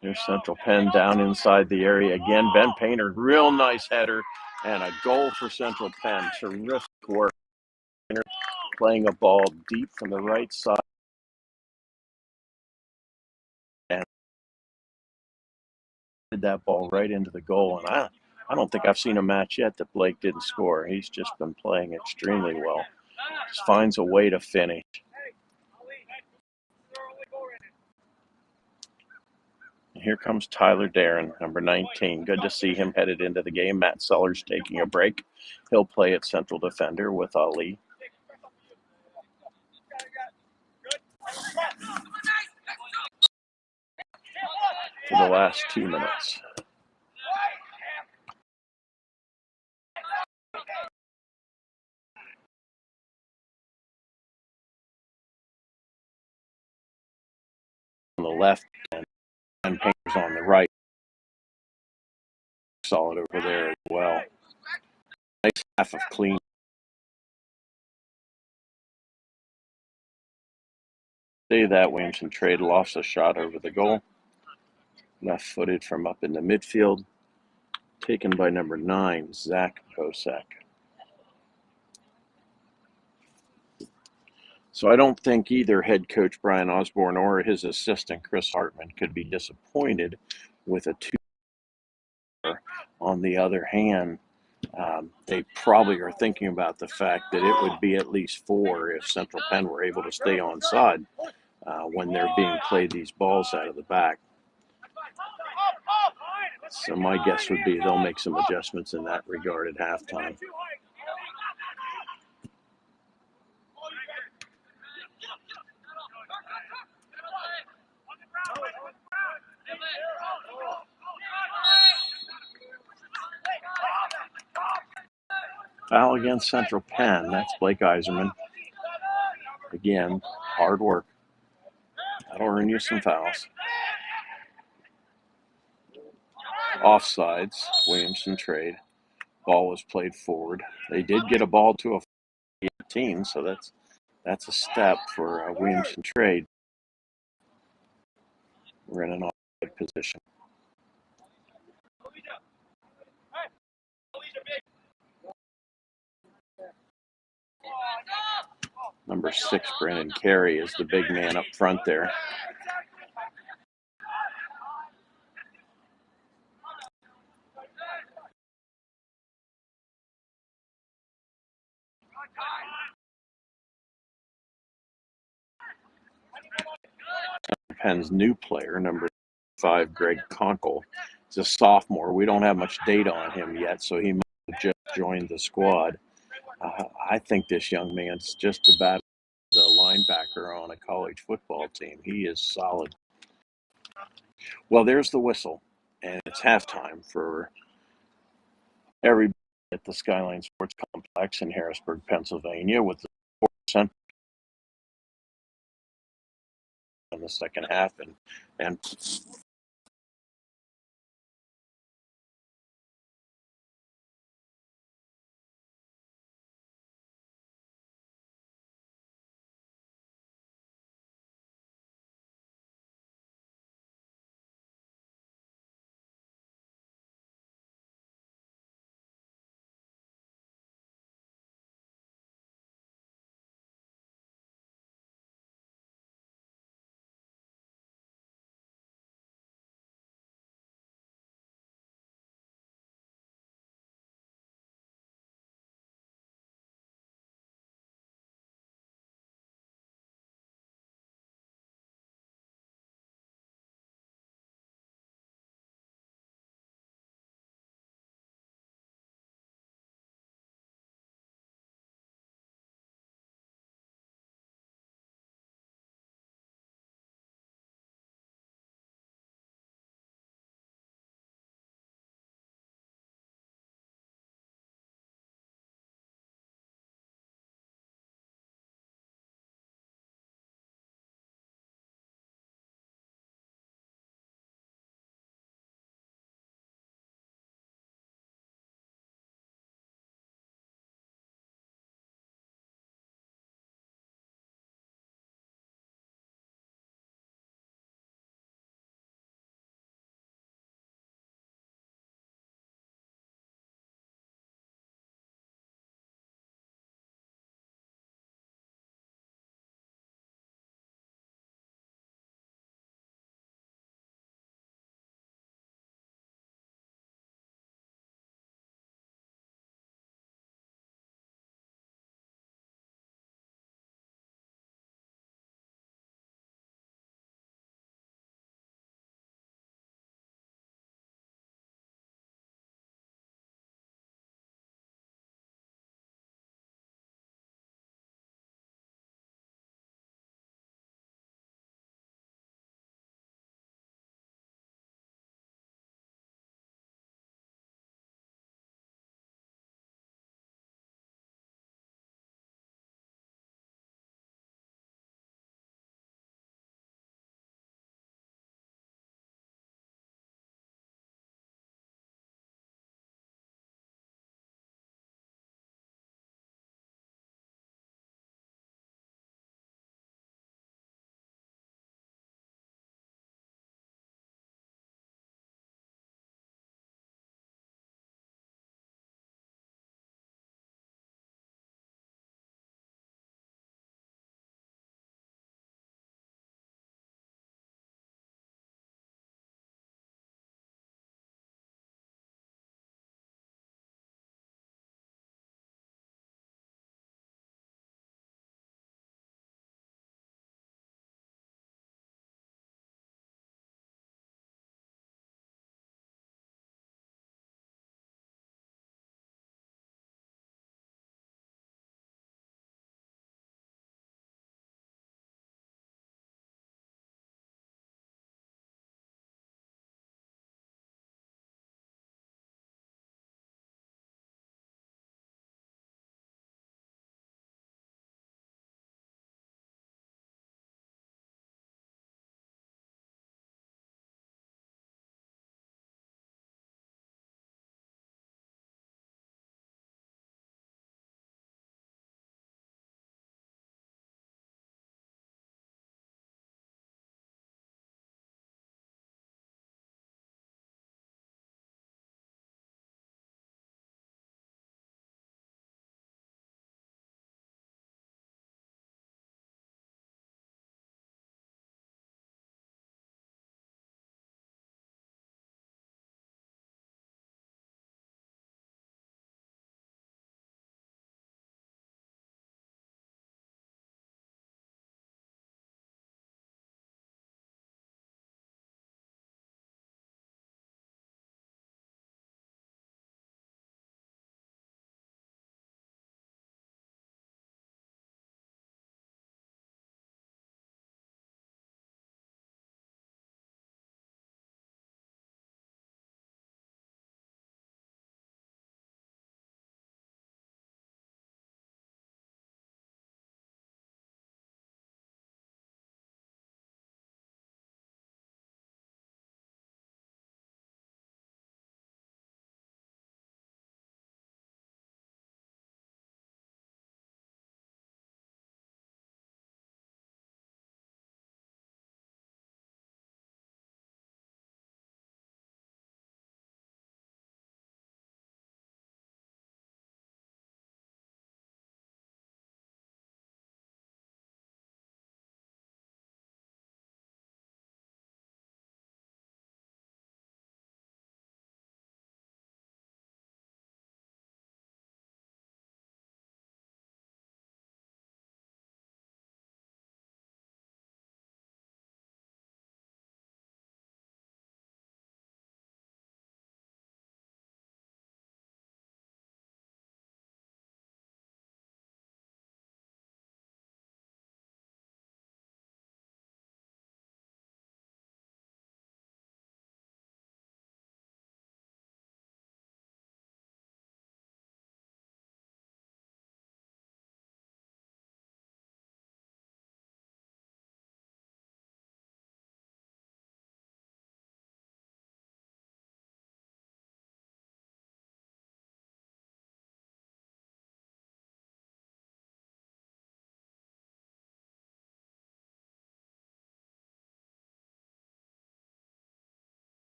Here's Central Penn down inside the area again. Ben Painter, real nice header, and a goal for Central Penn. Terrific work. Painter playing a ball deep from the right side. And that ball right into the goal. And I don't think I've seen a match yet that Blake didn't score. He's just been playing extremely well. Just finds a way to finish. And here comes Tyler Darren, number 19. Good to see him headed into the game. Matt Sellers taking a break. He'll play at central defender with Ali. For the last 2 minutes. On the left and Painter's on the right. Solid over there as well. Nice half of clean. Say that Williamson Trade lost a shot over the goal. Left-footed from up in the midfield. Taken by number 9, Zach Bosek. So I don't think either head coach Brian Osborne or his assistant Chris Hartman could be disappointed with a 2. On the other hand, they probably are thinking about the fact that it would be at least 4 if Central Penn were able to stay onside when they're being played these balls out of the back. So my guess would be they'll make some adjustments in that regard at halftime. Foul against Central Penn. That's Blake Eiserman. Again, hard work. That'll earn you some fouls. Offsides, Williamson Trade. Ball was played forward. They did get a ball to a 18, so that's a step for Williamson Trade. We're in an offside position. Number 6, Brandon Carey, is the big man up front there. Penn's new player, number 5, Greg Conkle, is a sophomore. We don't have much data on him yet, so he might have just joined the squad. I think this young man's just about as a linebacker on a college football team. He is solid. Well, there's the whistle, and it's halftime for everybody at the Skyline Sports Complex in Harrisburg, Pennsylvania, with the 4% in the second half, and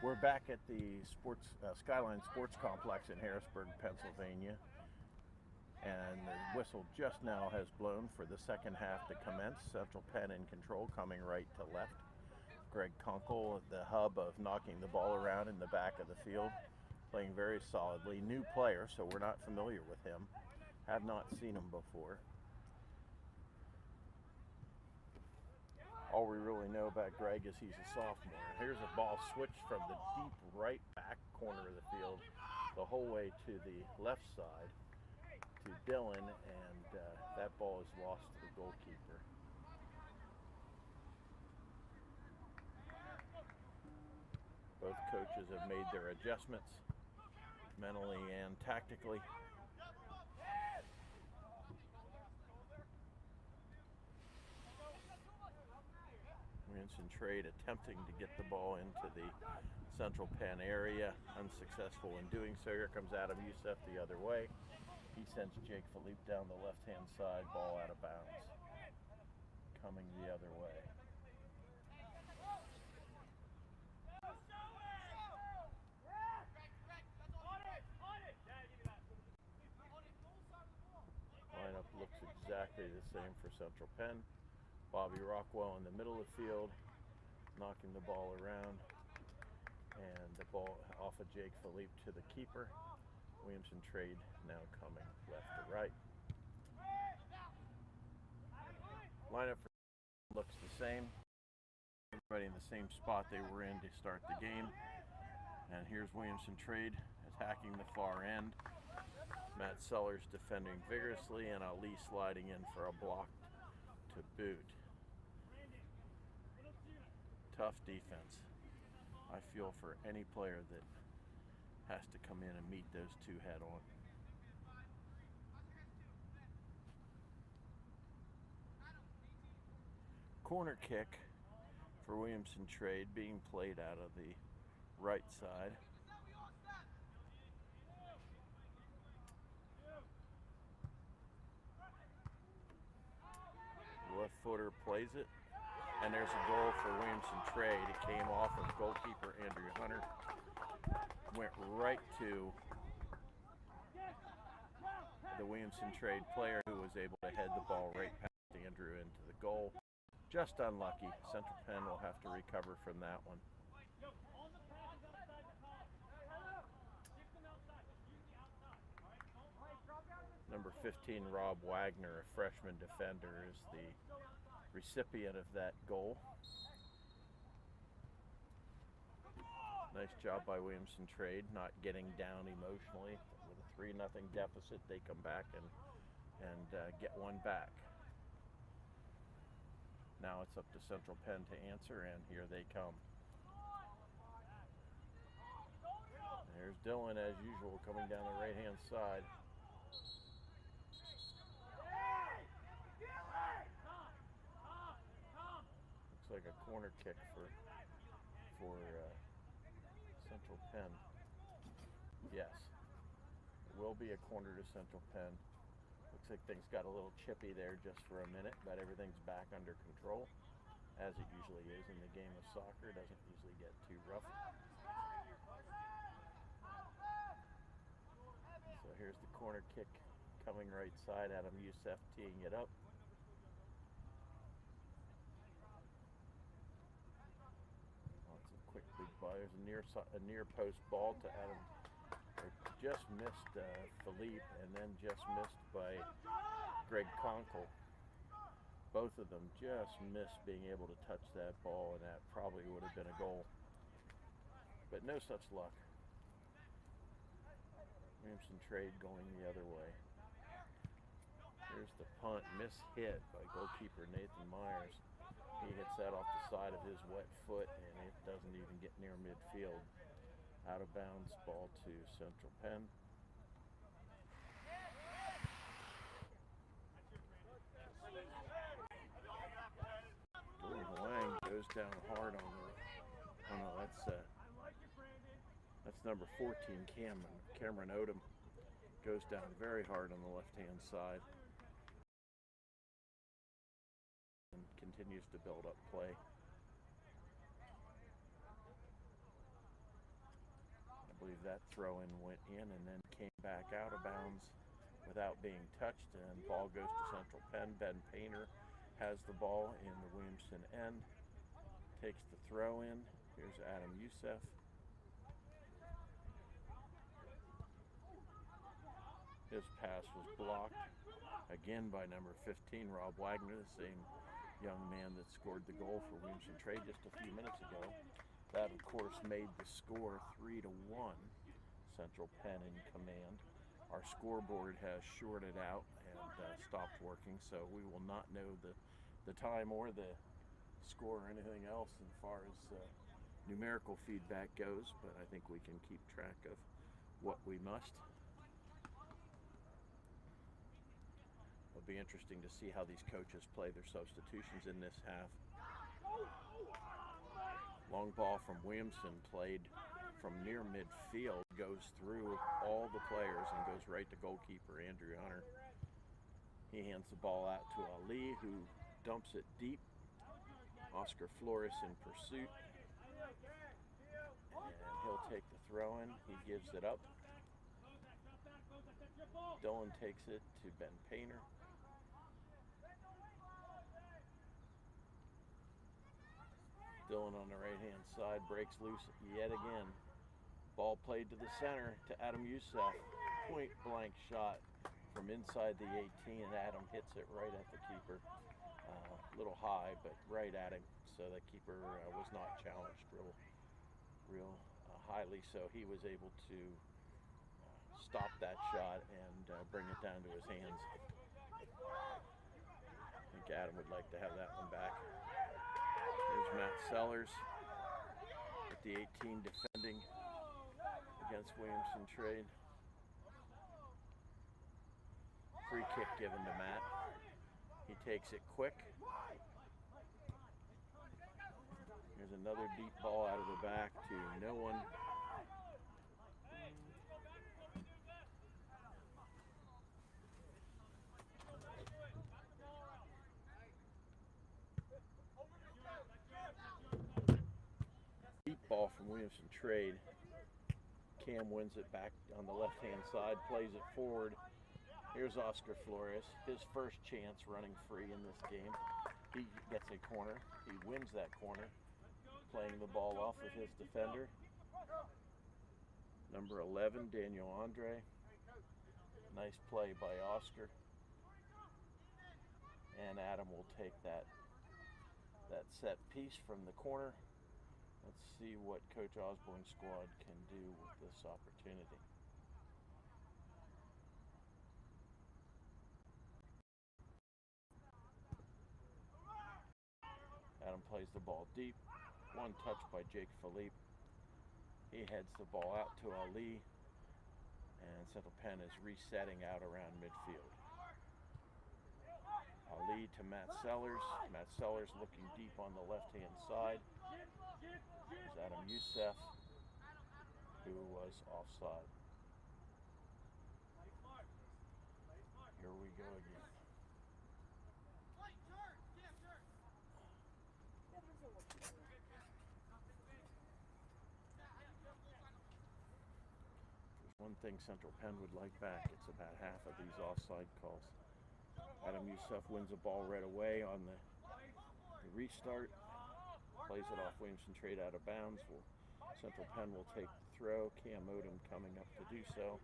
We're back at the Skyline Sports Complex in Harrisburg, Pennsylvania, and the whistle just now has blown for the second half to commence. Central Penn in control, coming right to left. Greg Kunkel, the hub of knocking the ball around in the back of the field, playing very solidly. New player, so we're not familiar with him. Have not seen him before. All we really know about Greg is he's a sophomore. Here's a ball switched from the deep right back corner of the field the whole way to the left side to Dylan, and that ball is lost to the goalkeeper. Both coaches have made their adjustments mentally and tactically. Williamson Trade attempting to get the ball into the Central Penn area, unsuccessful in doing so. Here comes Adam Youssef the other way. He sends Jake Philippe down the left-hand side, ball out of bounds. Coming the other way. Lineup looks exactly the same for Central Penn. Bobby Rockwell in the middle of the field, knocking the ball around, and the ball off of Jake Philippe to the keeper. Williamson Trade now coming left to right. Lineup looks the same. Everybody in the same spot they were in to start the game. And here's Williamson Trade attacking the far end. Matt Sellers defending vigorously, and Ali sliding in for a block to boot. Tough defense. I feel for any player that has to come in and meet those two head on. Corner kick for Williamson Trade being played out of the right side. Left footer plays it, and there's a goal for Williamson Trade. It came off of goalkeeper Andrew Hunter, went right to the Williamson Trade player, who was able to head the ball right past Andrew into the goal. Just unlucky. Central Penn will have to recover from that one. Number 15, Rob Wagner, a freshman defender, is the recipient of that goal. Nice job by Williamson Trade, not getting down emotionally. With a 3-0 deficit, they come back and get one back. Now it's up to Central Penn to answer, and here they come. There's Dylan, as usual, coming down the right-hand side. Looks like a corner kick for Central Penn. Yes, it will be a corner to Central Penn. Looks like things got a little chippy there just for a minute, but everything's back under control, as it usually is in the game of soccer. It doesn't usually get too rough. So here's the corner kick coming right side. Adam Youssef teeing it up. Lots of quick big ball. There's a near post ball to Adam. Just missed Philippe, and then just missed by Greg Kunkel. Both of them just missed being able to touch that ball, and that probably would have been a goal. But no such luck. Williamson Trade going the other way. Here's the punt, hit by goalkeeper Nathan Myers. He hits that off the side of his wet foot, and it doesn't even get near midfield. Out of bounds, ball to Central Penn. Lang goes down hard on the. Oh no, that's number 14, Cameron Odom. Goes down very hard on the left-hand side and continues to build up play. believe that throw-in went in and then came back out of bounds without being touched, and ball goes to Central Penn. Ben Painter has the ball in the Williamson end, takes the throw in. Here's Adam Youssef. His pass was blocked again by number 15, Rob Wagner, the same young man that scored the goal for Williamson Trade just a few minutes ago. That, of course, made the score 3-1. Central Penn in command. Our scoreboard has shorted out and stopped working, so we will not know the time or the score or anything else as far as numerical feedback goes, but I think we can keep track of what we must. It'll be interesting to see how these coaches play their substitutions in this half. Long ball from Williamson, played from near midfield, goes through all the players and goes right to goalkeeper Andrew Hunter. He hands the ball out to Ali, who dumps it deep. Oscar Flores in pursuit, and he'll take the throw-in. He gives it up. Dylan takes it to Ben Painter. Dylan on the right-hand side breaks loose yet again. Ball played to the center to Adam Youssef. Point blank shot from inside the 18, and Adam hits it right at the keeper. A little high, but right at him. So the keeper was not challenged real highly, so he was able to stop that shot and bring it down to his hands. I think Adam would like to have that one back. Here's Matt Sellers at the 18 defending against Williamson Trade. Free kick given to Matt. He takes it quick. Here's another deep ball out of the back to no one. Deep ball from Williamson Trade. Cam wins it back on the left-hand side, plays it forward. Here's Oscar Flores, his first chance running free in this game. He gets a corner. He wins that corner, playing the ball off of his defender. Number 11, Daniel Andre. Nice play by Oscar. And Adam will take that set piece from the corner. Let's see what Coach Osborne's squad can do with this opportunity. Adam plays the ball deep. One touch by Jake Philippe. He heads the ball out to Ali, and Central Penn is resetting out around midfield. Ali to Matt Sellers. Matt Sellers looking deep on the left-hand side. There's Adam Youssef, who was offside. Here we go again. One thing Central Penn would like back, it's about half of these offside calls. Adam Youssef wins the ball right away on the restart, plays it off Williamson Trade out of bounds. Central Penn will take the throw. Cam Odom coming up to do so.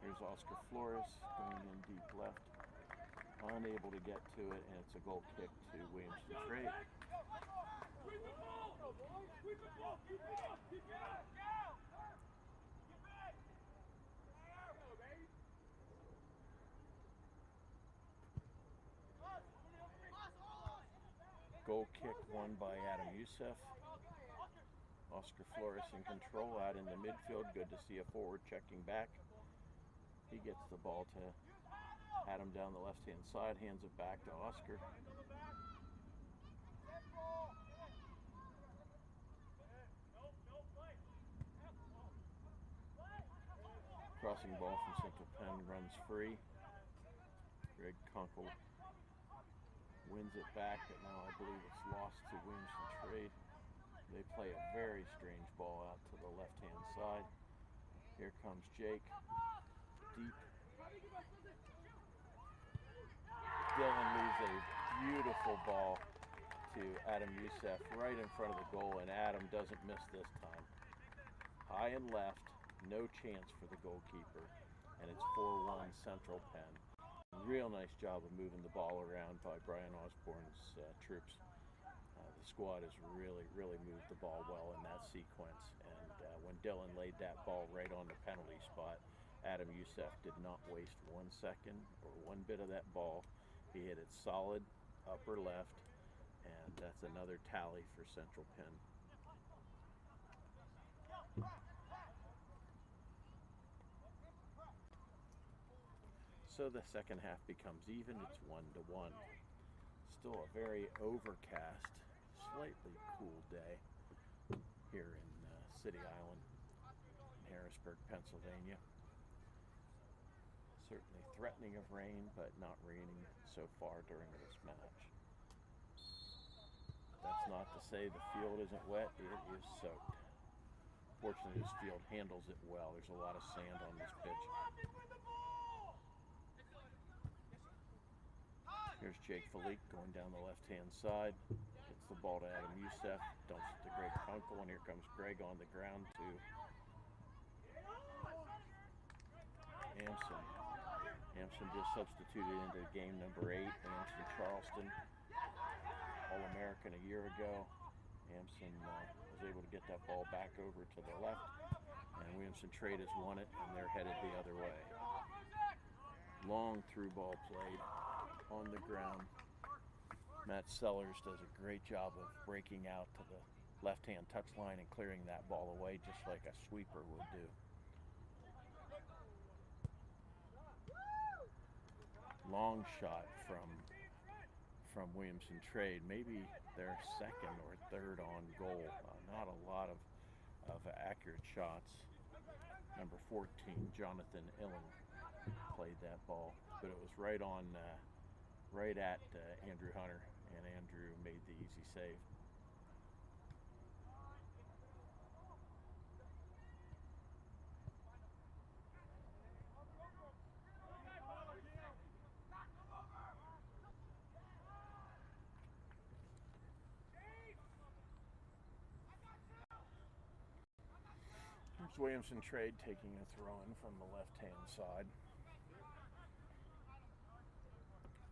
Here's Oscar Flores going in deep left. Unable to get to it, and it's a goal kick to Williamson Trade. Goal kick won by Adam Youssef. Oscar Flores in control out in the midfield. Good to see a forward checking back. He gets the ball to Adam down the left-hand side, hands it back to Oscar. Crossing ball from Central Penn runs free. Greg Kunkel wins it back, but now I believe it's lost to Williamson Trade. They play a very strange ball out to the left-hand side. Here comes Jake, deep. Dylan leaves a beautiful ball to Adam Youssef right in front of the goal, and Adam doesn't miss this time. High and left, no chance for the goalkeeper, and it's 4-1 Central Penn. Real nice job of moving the ball around by Brian Osborne's troops. The squad has really moved the ball well in that sequence, and when Dylan laid that ball right on the penalty spot, Adam Youssef did not waste 1 second or one bit of that ball. He hit it solid, upper left, and that's another tally for Central Penn. So the second half becomes even. It's 1-1. Still a very overcast, slightly cool day here in City Island, in Harrisburg, Pennsylvania. Certainly threatening of rain, but not raining so far during this match. That's not to say the field isn't wet. It is soaked. Fortunately, this field handles it well. There's a lot of sand on this pitch. Here's Jake Falik going down the left-hand side. Gets the ball to Adam Youssef. Dumps it to Greg Kunkel, and here comes Greg on the ground to Amson. Amson just substituted into game number 8. Amson Charleston, All-American a year ago. Amson was able to get that ball back over to the left, and Williamson Trade has won it, and they're headed the other way. Long through ball played on the ground. Matt Sellers does a great job of breaking out to the left-hand touchline and clearing that ball away just like a sweeper would do. Long shot from Williamson Trade, maybe their second or third on goal. Not a lot of accurate shots. Number 14, Jonathan Illing, played that ball, but it was right at Andrew Hunter, and Andrew made the easy save. Here's Williamson Trade taking a throw in from the left-hand side,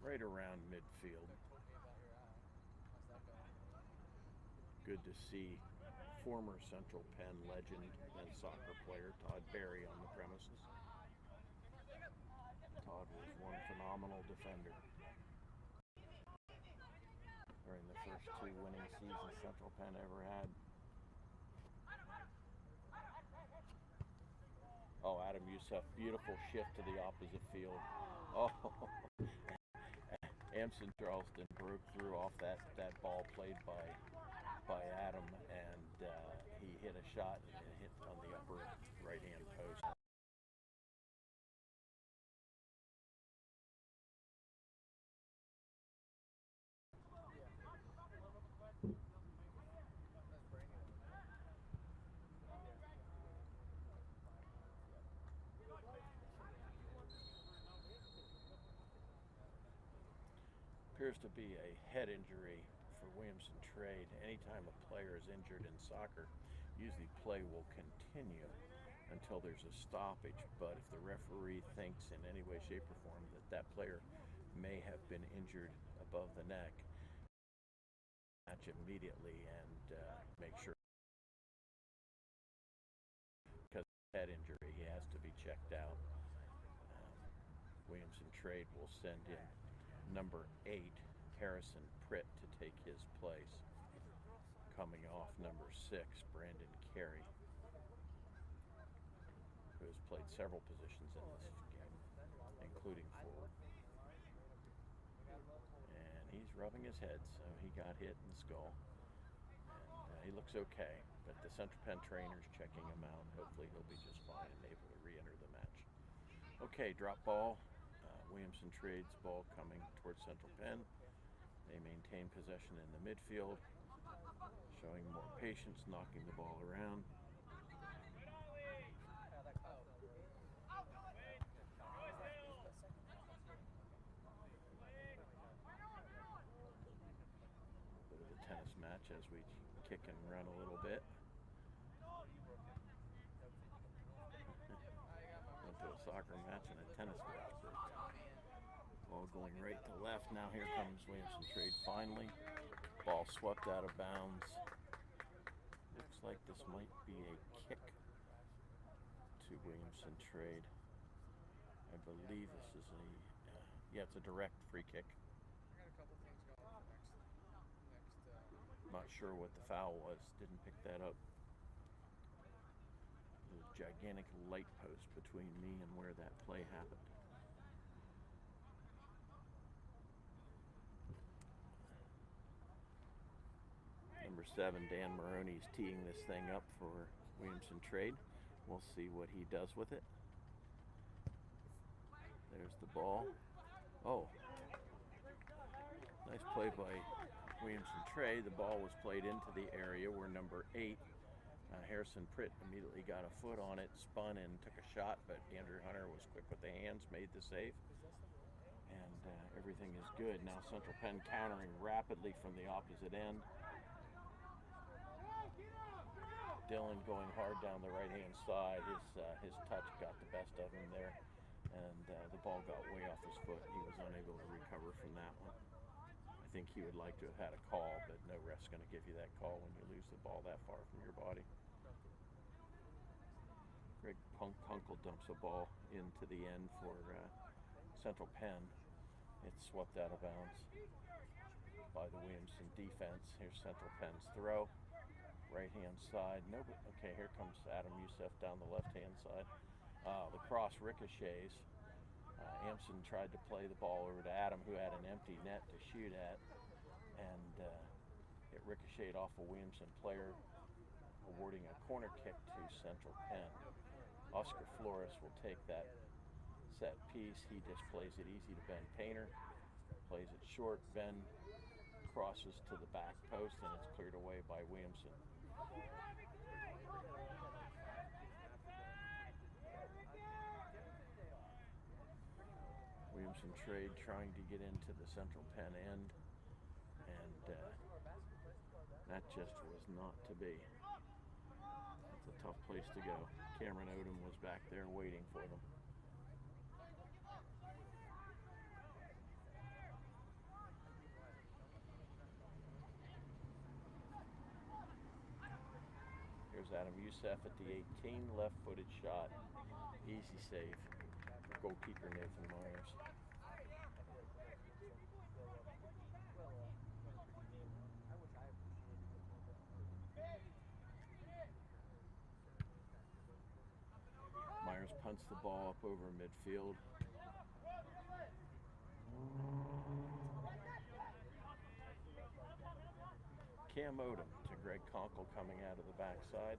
right around midfield. Good to see former Central Penn legend and soccer player Todd Berry on the premises. Todd was one phenomenal defender during the first 2 winning seasons Central Penn ever had. Oh, Adam Youssef, beautiful shift to the opposite field. Oh, Amson Charleston broke through off that ball played by Adam, and he hit a shot and it hit on the upper right-hand post. Appears to be a head injury for Williamson Trade. Anytime a player is injured in soccer, usually play will continue until there's a stoppage, but if the referee thinks in any way, shape, or form that player may have been injured above the neck, match immediately and make sure, because of head injury, he has to be checked out. Williamson Trade will send in number 8, Harrison Pritt, to take his place. Coming off number 6, Brandon Carey, who has played several positions in this game, including forward. And he's rubbing his head, so he got hit in the skull. And he looks okay, but the Central Penn trainer's checking him out. Hopefully he'll be just fine and able to re-enter the match. Okay, drop ball. Williamson Trade's ball coming towards Central Penn. They maintain possession in the midfield, showing more patience, knocking the ball around. Bit of a tennis match as we kick and run a little bit. Went to a soccer match and a tennis match. Ball going right to left. Now here comes Williamson Trade finally. Ball swept out of bounds. Looks like this might be a kick to Williamson Trade. I believe this is a, yeah, it's a direct free kick. Not sure what the foul was. Didn't pick that up. There's a gigantic light post between me and where that play happened. Number 7, Dan Maroney's teeing this thing up for Williamson Trade. We'll see what he does with it. There's the ball. Oh, nice play by Williamson Trade. The ball was played into the area where number 8, Harrison Pritt, immediately got a foot on it, spun and took a shot, but Andrew Hunter was quick with the hands, made the save. And everything is good. Now Central Penn countering rapidly from the opposite end. Dylan going hard down the right-hand side. His touch got the best of him there, and the ball got way off his foot. He was unable to recover from that one. I think he would like to have had a call, but no ref's going to give you that call when you lose the ball that far from your body. Greg Kunkel dumps a ball into the end for Central Penn. It's swept out of bounds by the Williamson defense. Here's Central Penn's throw. Right-hand side. No, okay, here comes Adam Youssef down the left-hand side. The cross ricochets. Amson tried to play the ball over to Adam, who had an empty net to shoot at, and it ricocheted off a Williamson player, awarding a corner kick to Central Penn. Oscar Flores will take that set piece. He just plays it easy to Ben Painter. Plays it short. Ben crosses to the back post, and it's cleared away by Williamson. Williamson Trade trying to get into the Central Penn end, and that just was not to be. It's a tough place to go. Cameron Odom was back there waiting for them. Here's Adam Youssef at the 18, left-footed shot. Easy save for goalkeeper Nathan Myers. Myers punts the ball up over midfield. Cam Odom to Greg Kunkel coming out of the backside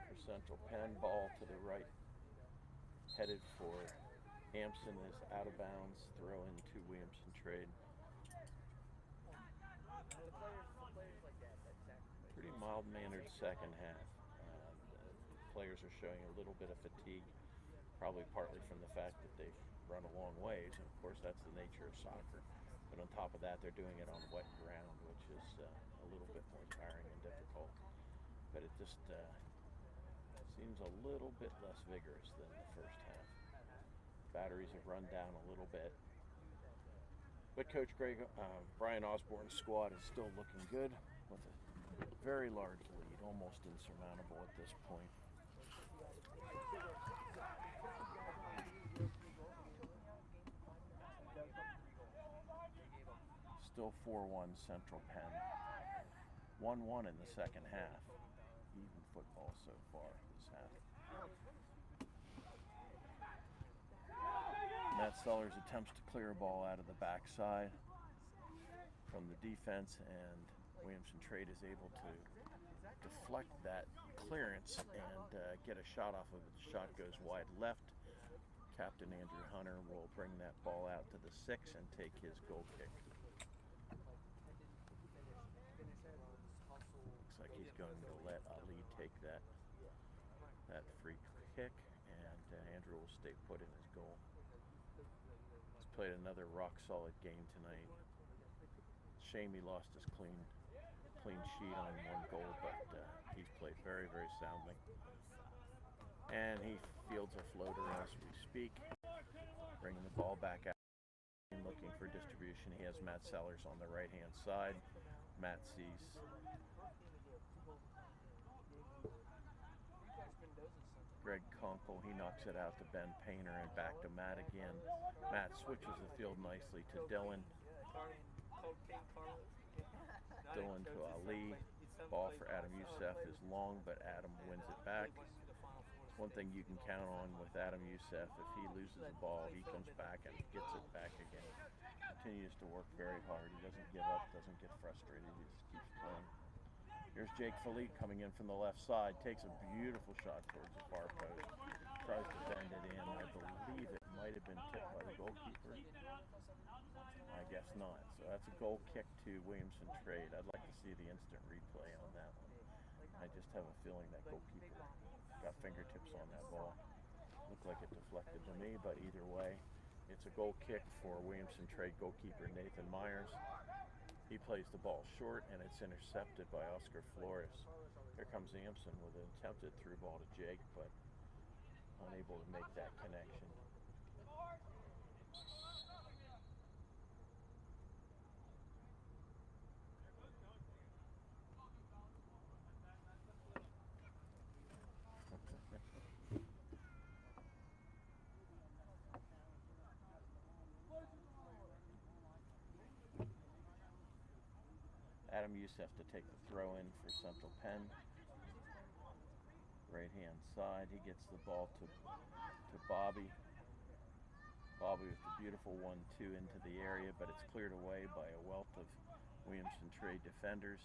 for Central Penn. Ball to the right, headed for Hampson, is out of bounds. Throw into Williamson Trade. Pretty mild-mannered second half. Players are showing a little bit of fatigue, probably partly from the fact that they've run a long ways, and of course that's the nature of soccer. But on top of that, they're doing it on wet ground, which is a little bit more tiring and difficult. But it just seems a little bit less vigorous than the first half. Batteries have run down a little bit. But Coach Brian Osborne's squad is still looking good with a very large lead, almost insurmountable at this point. Still 4-1 Central Penn. 1-1 in the second half. Even football so far this half. Matt Sellers attempts to clear a ball out of the backside from the defense, and Williamson Trade is able to deflect that clearance and get a shot off of it. The shot goes wide left. Captain Andrew Hunter will bring that ball out to the 6 and take his goal kick. Looks like he's going to let Ali take that free kick, and Andrew will stay put in his goal. He's played another rock-solid game tonight. Shame he lost his clean sheet on one goal, but he's played very, very soundly. And he fields a floater as we speak, bringing the ball back out, looking for distribution. He has Matt Sellers on the right-hand side. Matt sees Greg Conkle. He knocks it out to Ben Painter and back to Matt again. Matt switches the field nicely to Dylan. Dylan to Ali. Ball for Adam Youssef is long, but Adam wins it back. One thing you can count on with Adam Youssef, if he loses the ball, he comes back and gets it back again. Continues to work very hard. He doesn't give up, doesn't get frustrated. He just keeps playing. Here's Jake Philippe coming in from the left side. Takes a beautiful shot towards the far post. Tries to bend it in. I believe it might have been tipped by the goalkeeper. I guess not. So that's a goal kick to Williamson Trade. I'd like to see the instant replay on that one. I just have a feeling that goalkeeper got fingertips on that ball. Looked like it deflected to me, but either way, it's a goal kick for Williamson Trade goalkeeper Nathan Myers. He plays the ball short, and it's intercepted by Oscar Flores. Here comes Amson with an attempted through ball to Jake, but unable to make that connection. Adam Youssef to take the throw in for Central Penn. Right hand side, he gets the ball to Bobby. Bobby with the beautiful 1-2 into the area, but it's cleared away by a wealth of Williamson Trade defenders.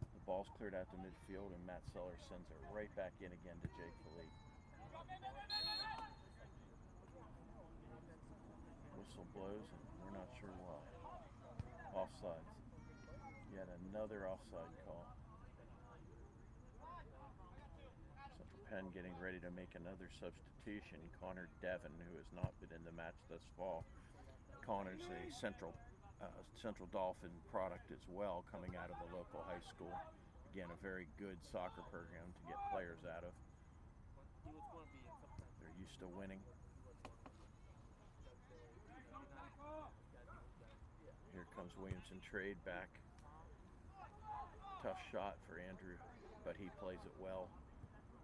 The ball's cleared out to midfield, and Matt Sellers sends it right back in again to Jake Philippe. Whistle blows, and we're not sure why. Offsides. Yet another offside call. Central Penn getting ready to make another substitution. Connor Devon, who has not been in the match thus far. Connor's a Central Dolphin product as well, coming out of the local high school. Again, a very good soccer program to get players out of. They're used to winning. Here comes Williamson Trade back. Tough shot for Andrew, but he plays it well.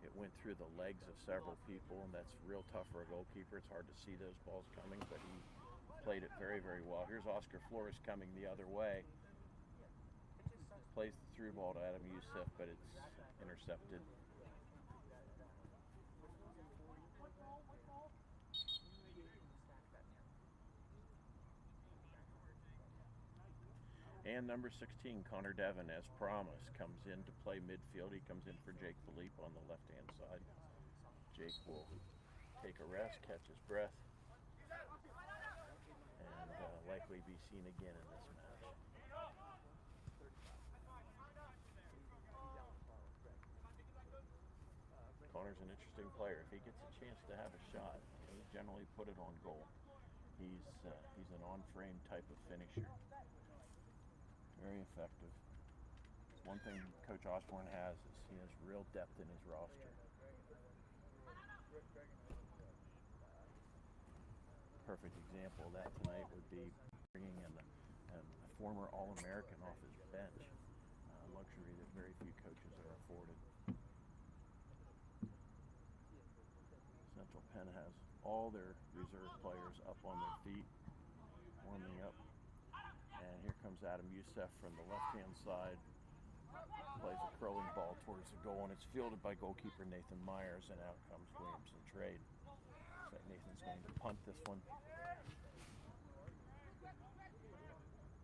It went through the legs of several people, and that's real tough for a goalkeeper. It's hard to see those balls coming, but he played it very, very well. Here's Oscar Flores coming the other way. Plays the through ball to Adam Youssef, but it's intercepted. And number 16, Connor Devon, as promised, comes in to play midfield. He comes in for Jake Philippe on the left-hand side. Jake will take a rest, catch his breath, and likely be seen again in this match. Connor's an interesting player. If he gets a chance to have a shot, he'll generally put it on goal. He's an on-frame type of finisher. Very effective. One thing Coach Osborne has is he has real depth in his roster. Perfect example of that tonight would be bringing in a former All-American off his bench, a luxury that very few coaches are afforded. Central Penn has all their reserve players up on their feet, warming up. And here comes Adam Youssef from the left-hand side. Plays a curling ball towards the goal, and it's fielded by goalkeeper Nathan Myers, and out comes Williamson Trade. So Nathan's going to punt this one.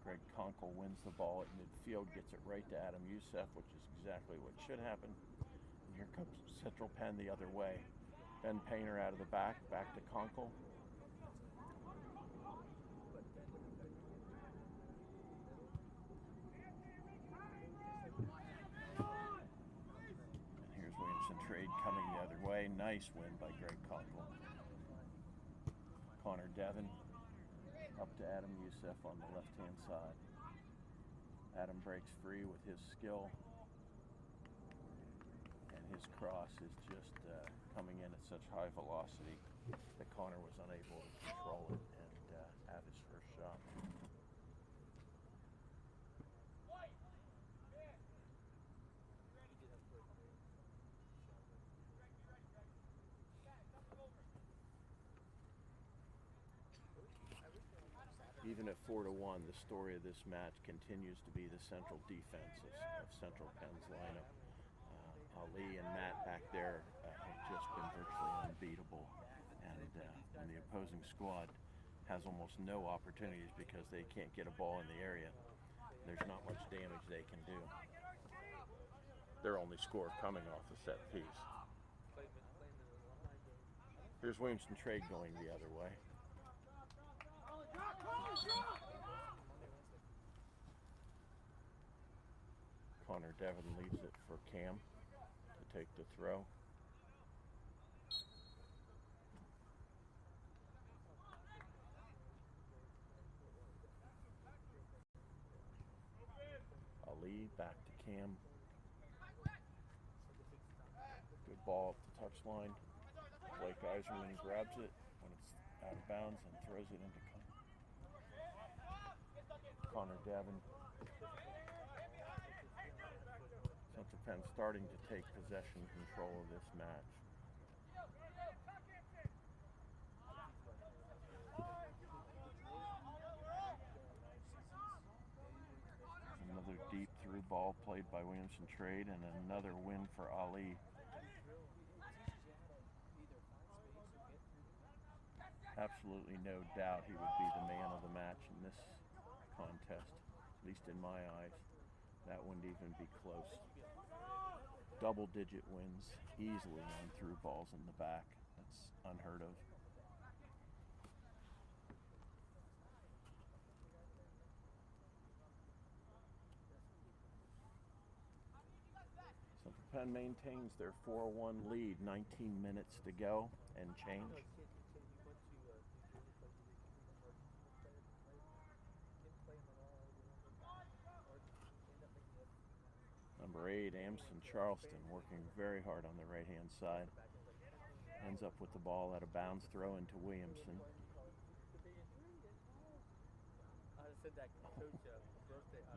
Greg Conkle wins the ball at midfield, gets it right to Adam Youssef, which is exactly what should happen. And here comes Central Penn the other way. Ben Painter out of the back to Conkle. play. Nice win by Greg Conklin. Connor Devon up to Adam Youssef on the left-hand side. Adam breaks free with his skill, and his cross is just coming in at such high velocity that Connor was unable to control it and have his first shot. Even at 4-1, the story of this match continues to be the central defense of Central Penn's lineup. Ali and Matt back there have just been virtually unbeatable, and when the opposing squad has almost no opportunities because they can't get a ball in the area, there's not much damage they can do. Their only score coming off a set piece. Here's Williamson Trade going the other way. Connor Devon leaves it for Cam to take the throw. Ali back to Cam. Good ball up the touchline. Blake Eiserman grabs it when it's out of bounds and throws it into Connor Devon. Central Penn starting to take possession control of this match. Another deep through ball played by Williamson Trade, and another win for Ali. Absolutely no doubt he would be the man of the match in this contest, at least in my eyes. That wouldn't even be close. Double-digit wins easily on through balls in the back. That's unheard of. Central Penn maintains their 4-1 lead, 19 minutes to go and change. Number 8, Amson Charleston, working very hard on the right-hand side. Ends up with the ball at a bounds throw into Williamson.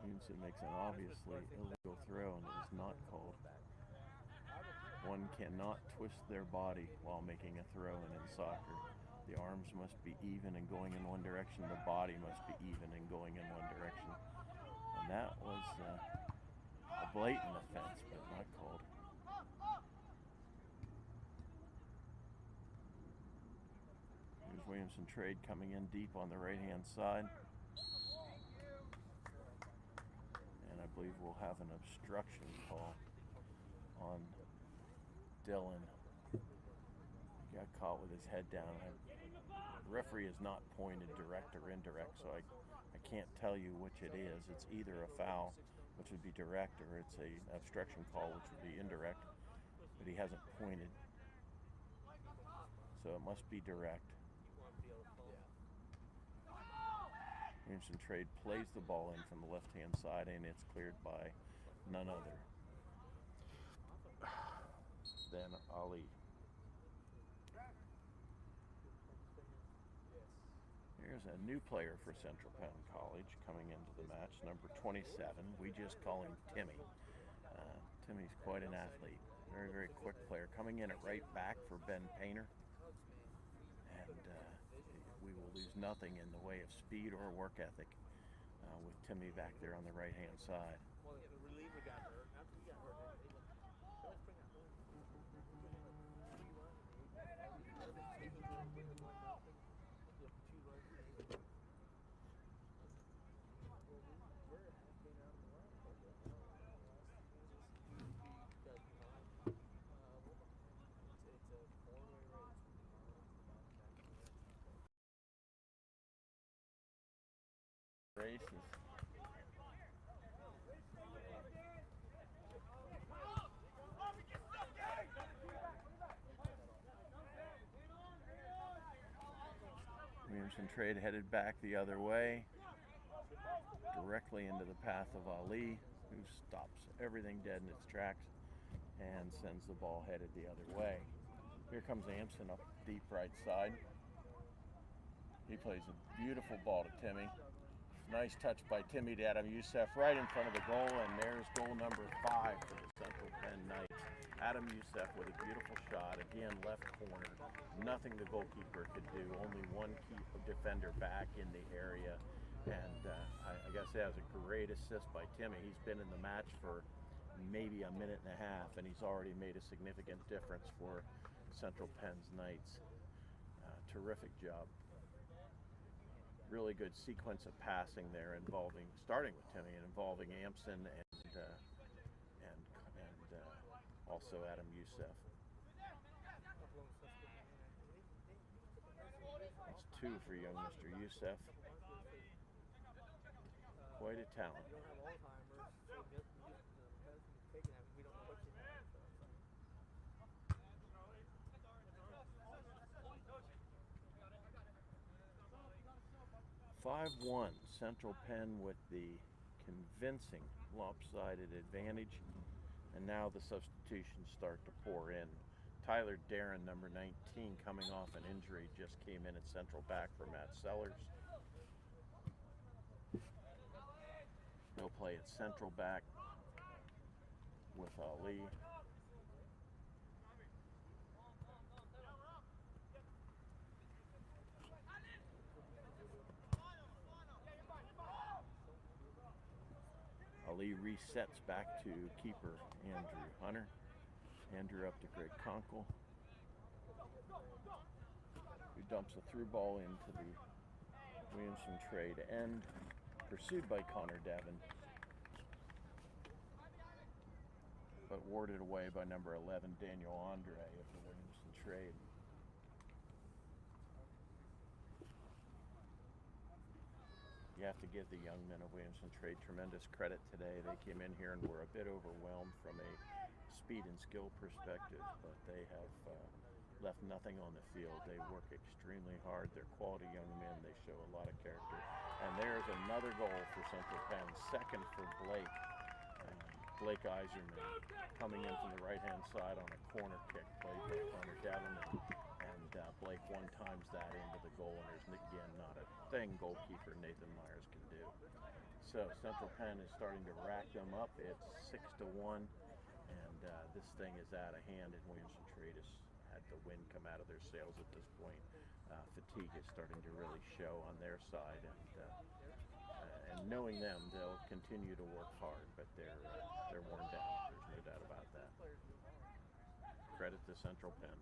Williamson makes an obviously illegal throw, and it is not called. One cannot twist their body while making a throw in soccer. The arms must be even and going in one direction. The body must be even and going in one direction. And that was a blatant offense, but not called. Here's Williamson Trade coming in deep on the right-hand side. And I believe we'll have an obstruction call on Dylan. He got caught with his head down. The referee is not pointed direct or indirect, so I can't tell you which it is. It's either a foul, which would be direct, or it's an obstruction call, which would be indirect, but he hasn't pointed, so it must be direct. Williamson Trade plays the ball in from the left-hand side, and it's cleared by none other than Ali. Here's a new player for Central Penn College coming into the match, number 27. We just call him Timmy. Timmy's quite an athlete. Very, very quick player. Coming in at right back for Ben Painter. And we will lose nothing in the way of speed or work ethic with Timmy back there on the right-hand side. Races. Williamson Trade headed back the other way, directly into the path of Ali, who stops everything dead in its tracks and sends the ball headed the other way. Here comes Amson up deep right side. He plays a beautiful ball to Timmy. Nice touch by Timmy to Adam Youssef right in front of the goal, and there's goal number 5 for the Central Penn Knights. Adam Youssef with a beautiful shot, again left corner. Nothing the goalkeeper could do, only one defender back in the area. And I gotta say, that was a great assist by Timmy. He's been in the match for maybe a minute and a half, and he's already made a significant difference for Central Penn's Knights. Terrific job. Really good sequence of passing there, starting with Timmy and involving Amson and also Adam Youssef. That's 2 for young Mr. Youssef. Quite a talent. 5-1, Central Penn with the convincing lopsided advantage, and now the substitutions start to pour in. Tyler Darren, number 19, coming off an injury, just came in at central back for Matt Sellers. He'll play at central back with Ali. Ali resets back to keeper Andrew Hunter. Andrew up to Greg Conkle, who dumps a through ball into the Williamson Trade end, pursued by Connor Devon, but warded away by number 11, Daniel Andre of the Williamson Trade. You have to give the young men of Williamson Trade tremendous credit today. They came in here and were a bit overwhelmed from a speed and skill perspective, but they have left nothing on the field. They work extremely hard. They're quality young men. They show a lot of character. And there's another goal for Central Penn, second for Blake. Blake Eiserman coming in from the right-hand side on a corner kick played by Connor Devon. And Blake one-times that into the goal, and there's, again, not a thing goalkeeper Nathan Myers can do. So Central Penn is starting to rack them up. It's 6-1, and this thing is out of hand, and Williamson Trade has had the wind come out of their sails at this point. Fatigue is starting to really show on their side, and knowing them, they'll continue to work hard, but they're worn down. There's no doubt about that. Credit to Central Penn.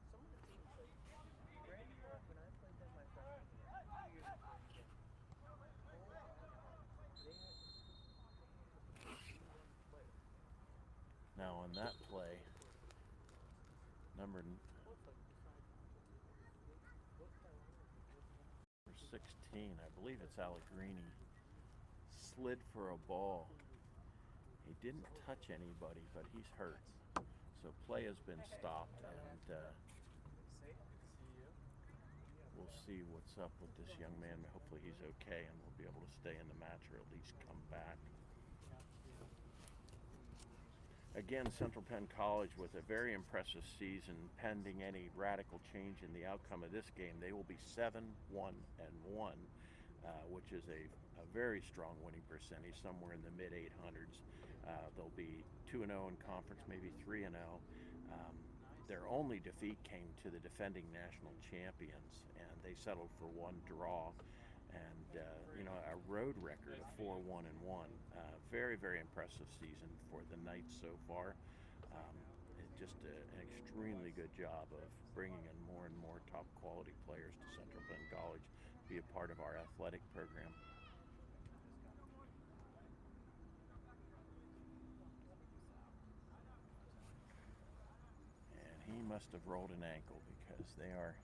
Now on that play, number 16, I believe it's Allegrini, slid for a ball. He didn't touch anybody, but he's hurt. So play has been stopped, and we'll see what's up with this young man. Hopefully he's okay and will be able to stay in the match or at least come back. Again, Central Penn College with a very impressive season. Pending any radical change in the outcome of this game, they will be 7-1-1, which is a very strong winning percentage, somewhere in the mid-800s. They'll be 2-0 in conference, maybe 3-0. Their only defeat came to the defending national champions, and they settled for one draw. And a road record of 4-1-1. Very, very impressive season for the Knights so far. Just an extremely good job of bringing in more and more top quality players to Central Penn College to be a part of our athletic program. And he must have rolled an ankle, because they are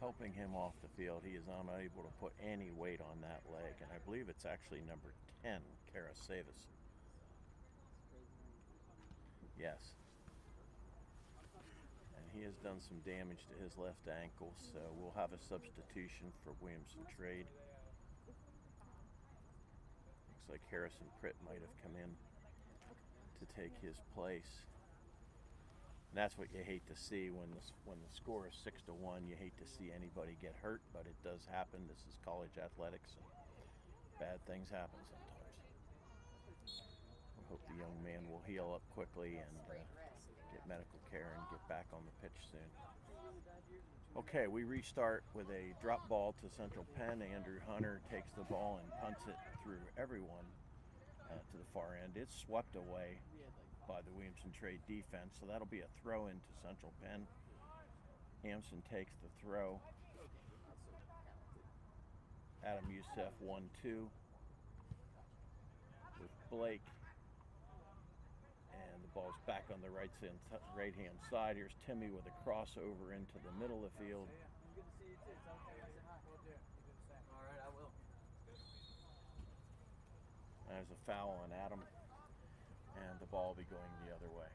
helping him off the field. He is unable to put any weight on that leg, and I believe it's actually number 10, Karasavis. Yes. And he has done some damage to his left ankle, so we'll have a substitution for Williamson Trade. Looks like Harrison Pritt might have come in to take his place. And that's what you hate to see when the score is 6-1. You hate to see anybody get hurt, but it does happen. This is college athletics, and bad things happen sometimes. We hope the young man will heal up quickly and get medical care and get back on the pitch soon. Okay, we restart with a drop ball to Central Penn. Andrew Hunter takes the ball and punts it through everyone to the far end. It's swept away by the Williamson Trade defense, so that'll be a throw into Central Penn. Hampson takes the throw. Adam Youssef 1-2 with Blake, and the ball's back on the right hand side. Here's Timmy with a crossover into the middle of the field. There's a foul on Adam, and the ball will be going the other way.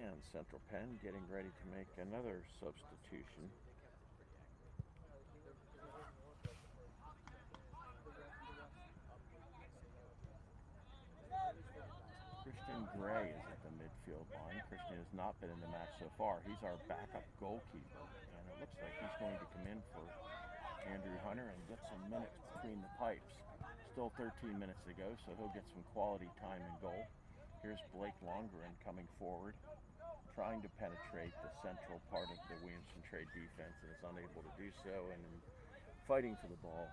And Central Penn getting ready to make another substitution. Christian Gray is at the midfield line. Christian has not been in the match so far. He's our backup goalkeeper, and it looks like he's going to come in for Andrew Hunter and get some minutes between the pipes. Still 13 minutes to go, so he'll get some quality time in goal. Here's Blake Longren coming forward, trying to penetrate the central part of the Williamson Trade defense, and is unable to do so, and fighting for the ball,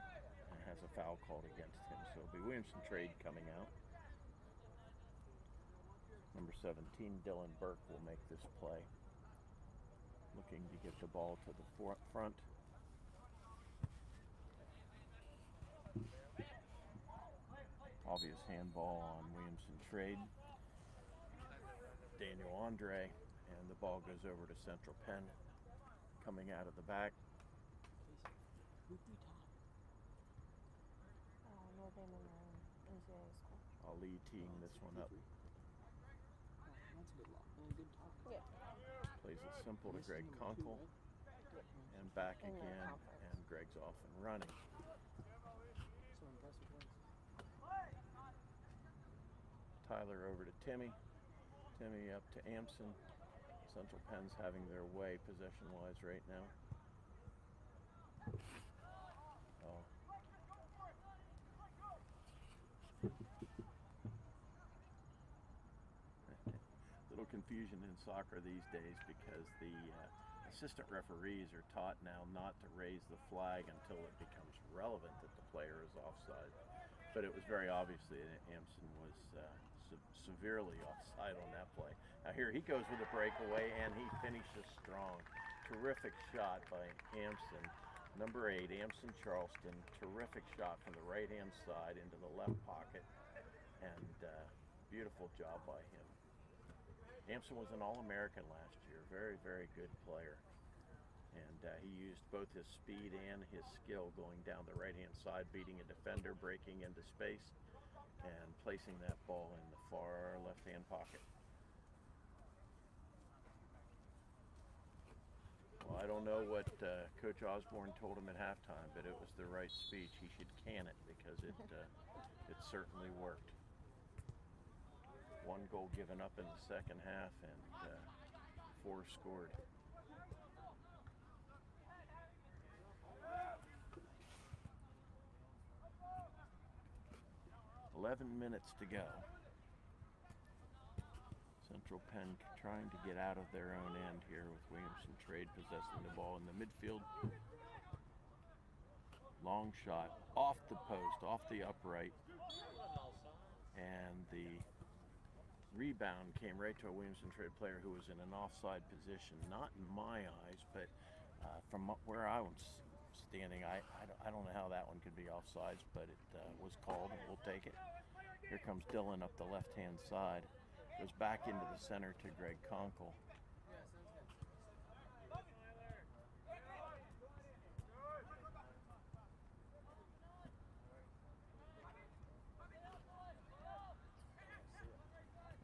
and has a foul called against him. So it'll be Williamson Trade coming out. Number 17, Dylan Burke, will make this play, looking to get the ball to the front. Obvious handball on Williamson Trade. Daniel Andre, and the ball goes over to Central Penn, coming out of the back. Ali teeing this one up. Plays it simple to Greg Conkle, and back again, and Greg's off and running. Tyler over to Timmy. Timmy up to Amson. Central Penn's having their way possession-wise right now. Oh. Little confusion in soccer these days because the assistant referees are taught now not to raise the flag until it becomes relevant that the player is offside. But it was very obvious that Amson was severely offside on that play. Now here he goes with a breakaway, and he finishes strong. Terrific shot by Amson. Number 8, Amson Charleston. Terrific shot from the right-hand side into the left pocket, and beautiful job by him. Amson was an All-American last year. Very, very good player. And he used both his speed and his skill going down the right-hand side, beating a defender, breaking into space, and placing that ball in the far left-hand pocket. Well, I don't know what Coach Osborne told him at halftime, but it was the right speech. He should can it because it certainly worked. 1 goal given up in the second half, and 4 scored. 11 minutes to go. Central Penn trying to get out of their own end here with Williamson Trade possessing the ball in the midfield. Long shot off the post, off the upright, and the rebound came right to a Williamson Trade player who was in an offside position. Not in my eyes, but from where I was standing, I don't know how that one could be offsides, but it was called, and we'll take it. Here comes Dylan up the left-hand side. Goes back into the center to Greg Conkle.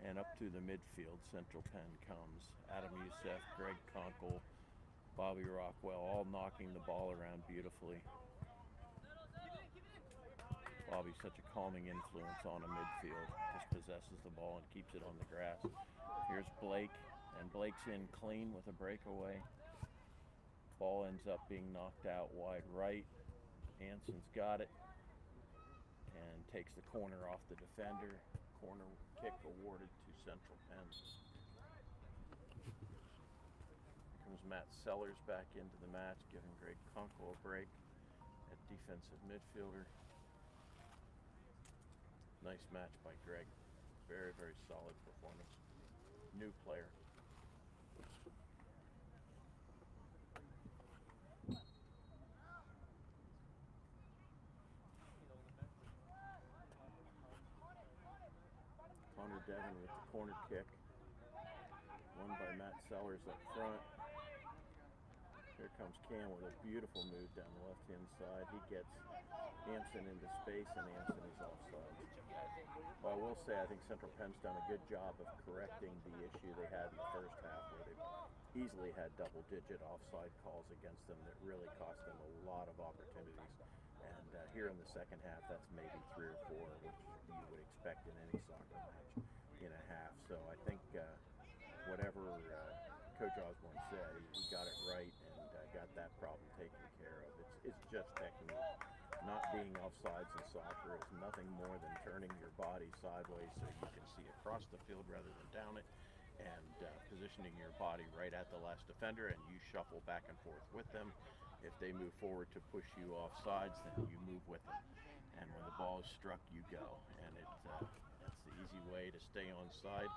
And up through the midfield, Central Penn comes. Adam Youssef, Greg Conkle, Bobby Rockwell, all knocking the ball around beautifully. Bobby's such a calming influence on a midfield. Just possesses the ball and keeps it on the grass. Here's Blake, and Blake's in clean with a breakaway. Ball ends up being knocked out wide right. Anson's got it and takes the corner off the defender. Corner kick awarded to Central Penn. Here comes Matt Sellers back into the match, giving Greg Conkle a break at defensive midfielder. Nice match by Greg. Very, very solid performance. New player. Connor Devon with the corner kick. Won by Matt Sellers up front. Here comes Cam with a beautiful move down the left-hand side. He gets Anson into space, and Anson is offside. Well, I will say I think Central Penn's done a good job of correcting the issue they had in the first half, where they easily had double-digit offside calls against them that really cost them a lot of opportunities. And here in the second half, that's maybe 3 or 4, which you would expect in any soccer match in a half. So I think whatever Coach Osborne said, he got it right and got that problem taken care of. It's just technique. Not being offsides in soccer is nothing more than turning your body sideways so you can see across the field rather than down it, and positioning your body right at the last defender, and you shuffle back and forth with them. If they move forward to push you off sides, then you move with them. And when the ball is struck, you go. And that's the easy way to stay on side.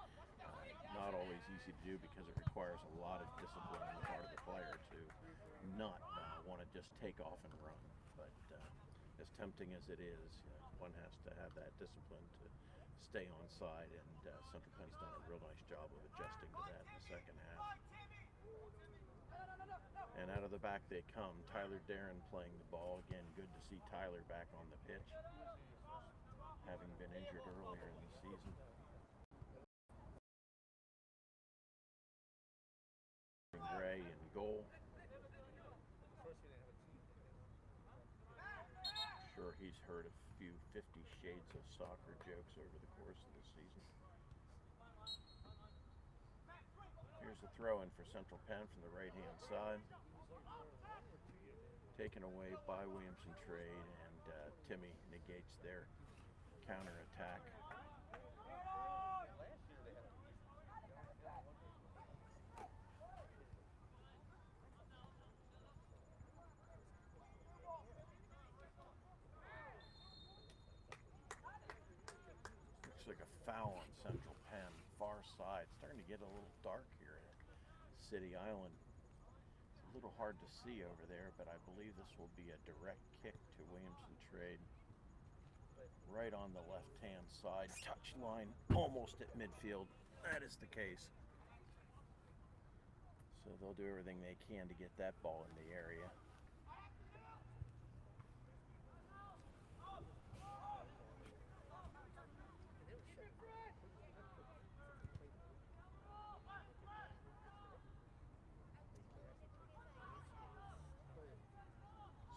Not always easy to do because it requires a lot of discipline on the part of the player to not want to just take off and run. But as tempting as it is, one has to have that discipline to stay on side, and Central Penn's done a real nice job of adjusting to that in the second half. And out of the back they come. Tyler Darren playing the ball. Again, good to see Tyler back on the pitch, having been injured earlier in the season. Gray in goal. Sure, he's heard a few 50 Shades of Soccer jokes over the course of the season. Here's a throw in for Central Penn from the right-hand side. Taken away by Williamson Trade, and Timmy negates their counter-attack. Looks like a foul on Central Penn, far side. Starting to get a little dark here at City Island. A little hard to see over there, but I believe this will be a direct kick to Williamson Trade. Right on the left-hand side, touch line, almost at midfield. That is the case. So they'll do everything they can to get that ball in the area.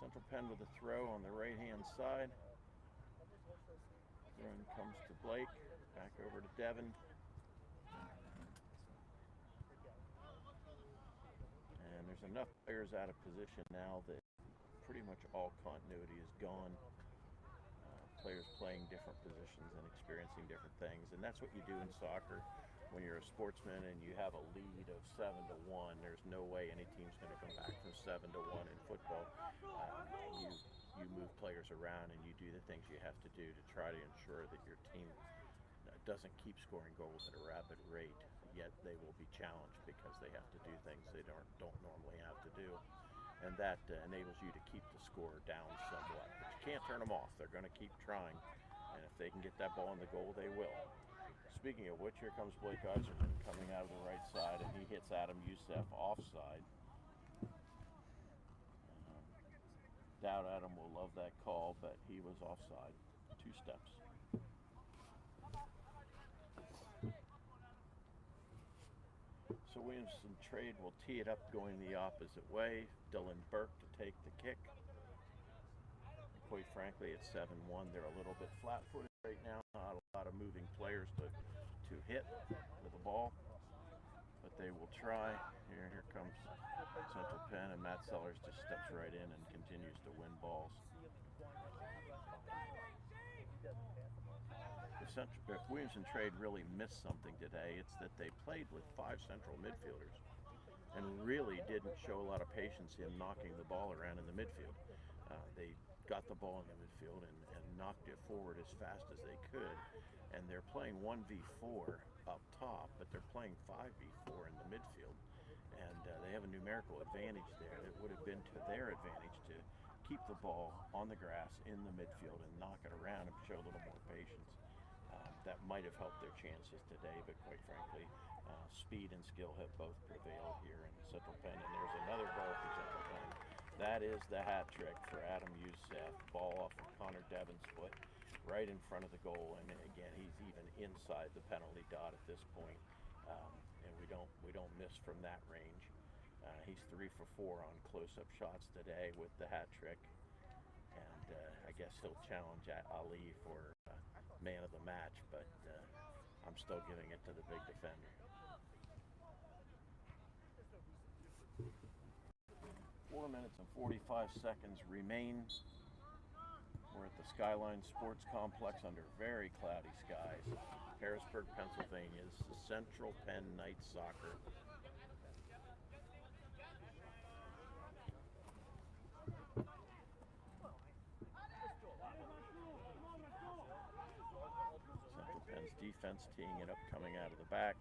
Central Penn with a throw on the right-hand side. Throw comes to Blake, back over to Devon. And there's enough players out of position now that pretty much all continuity is gone. Players playing different positions and experiencing different things. And that's what you do in soccer. When you're a sportsman and you have a lead of 7-1, there's no way any team's going to come back from 7-1 in football. You move players around and you do the things you have to do to try to ensure that your team doesn't keep scoring goals at a rapid rate, yet they will be challenged because they have to do things they don't normally have to do. And that enables you to keep the score down somewhat. But you can't turn them off. They're going to keep trying. And if they can get that ball in the goal, they will. Speaking of which, here comes Blake Eiserman coming out of the right side, and he hits Adam Youssef offside. Doubt Adam will love that call, but he was offside. 2 steps. Williamson Trade will tee it up going the opposite way. Dylan Burke to take the kick. Quite frankly, it's 7-1. They're a little bit flat-footed right now. Not a lot of moving players to hit with the ball, but they will try. Here comes Central Penn, and Matt Sellers just steps right in and continues to win balls. If Williamson Trade really missed something today, it's that they played with 5 central midfielders and really didn't show a lot of patience in knocking the ball around in the midfield. They got the ball in the midfield and knocked it forward as fast as they could, and they're playing 1v4 up top, but they're playing 5v4 in the midfield, and they have a numerical advantage there. It would have been to their advantage to keep the ball on the grass in the midfield and knock it around and show a little more patience. That might have helped their chances today, but quite frankly, speed and skill have both prevailed here in Central Penn. And there's another goal for Central Penn. That is the hat trick for Adam Youssef. Ball off of Connor Devin's foot, right in front of the goal. And again, he's even inside the penalty dot at this point. And we don't miss from that range. He's 3 for 4 on close-up shots today with the hat trick. And I guess he'll challenge Ali for man of the match, but I'm still giving it to the big defender. 4 minutes and 45 seconds remain. We're at the Skyline Sports Complex under very cloudy skies. Harrisburg, Pennsylvania. This is Central Penn Knights soccer. Defense teeing it up, coming out of the back,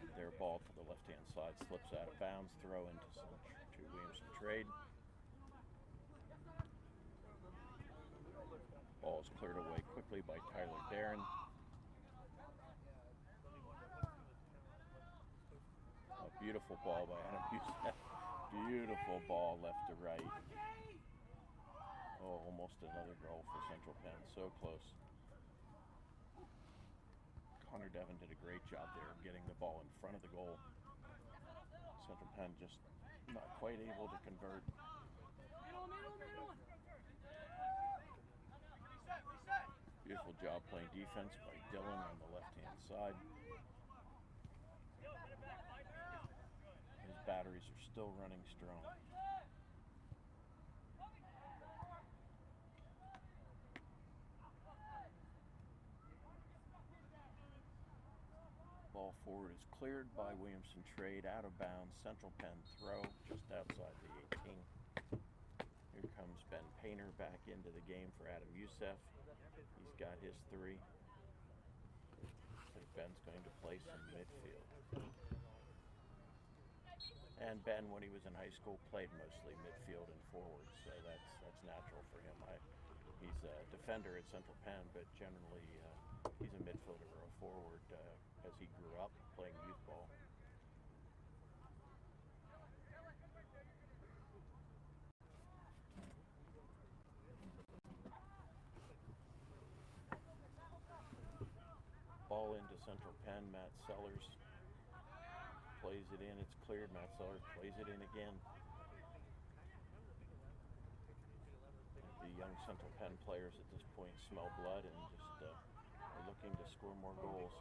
and their ball to the left-hand side slips out of bounds. Throw to Williamson Trade. Ball is cleared away quickly by Tyler Barron. A beautiful ball by Adam Youssef. Beautiful ball left to right. Oh, almost another goal for Central Penn. So close. Connor Devin did a great job there of getting the ball in front of the goal. Central Penn just not quite able to convert. Beautiful job playing defense by Dylan on the left-hand side. His batteries are still running strong. Ball forward is cleared by Williamson Trade, out of bounds. Central Penn throw just outside the 18. Here comes Ben Painter back into the game for Adam Youssef. He's got his 3. I think Ben's going to play some midfield. And Ben, when he was in high school, played mostly midfield and forward, so that's natural for him. He's a defender at Central Penn, but generally he's a midfielder or a forward as he grew up playing youth ball. Ball into Central Penn. Matt Sellers plays it in. It's cleared. Matt Sellers plays it in again. The young Central Penn players at this point smell blood and just are looking to score more goals.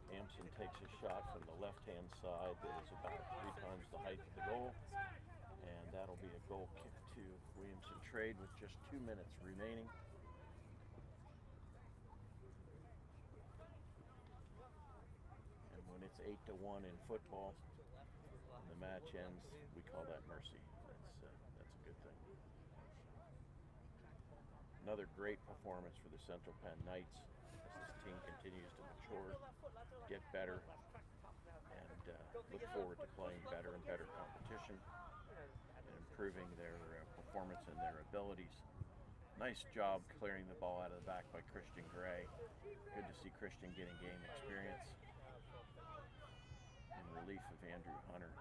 Amson takes a shot from the left-hand side that is about 3 times the height of the goal, and that'll be a goal kick to Williamson Trade with just 2 minutes remaining. And when it's 8-1 in football and the match ends, we call that mercy. That's a good thing. Another great performance for the Central Penn Knights as this team continues to mature, get better, and look forward to playing better and better competition and improving their performance and their abilities. Nice job clearing the ball out of the back by Christian Gray. Good to see Christian getting game experience in relief of Andrew Hunter.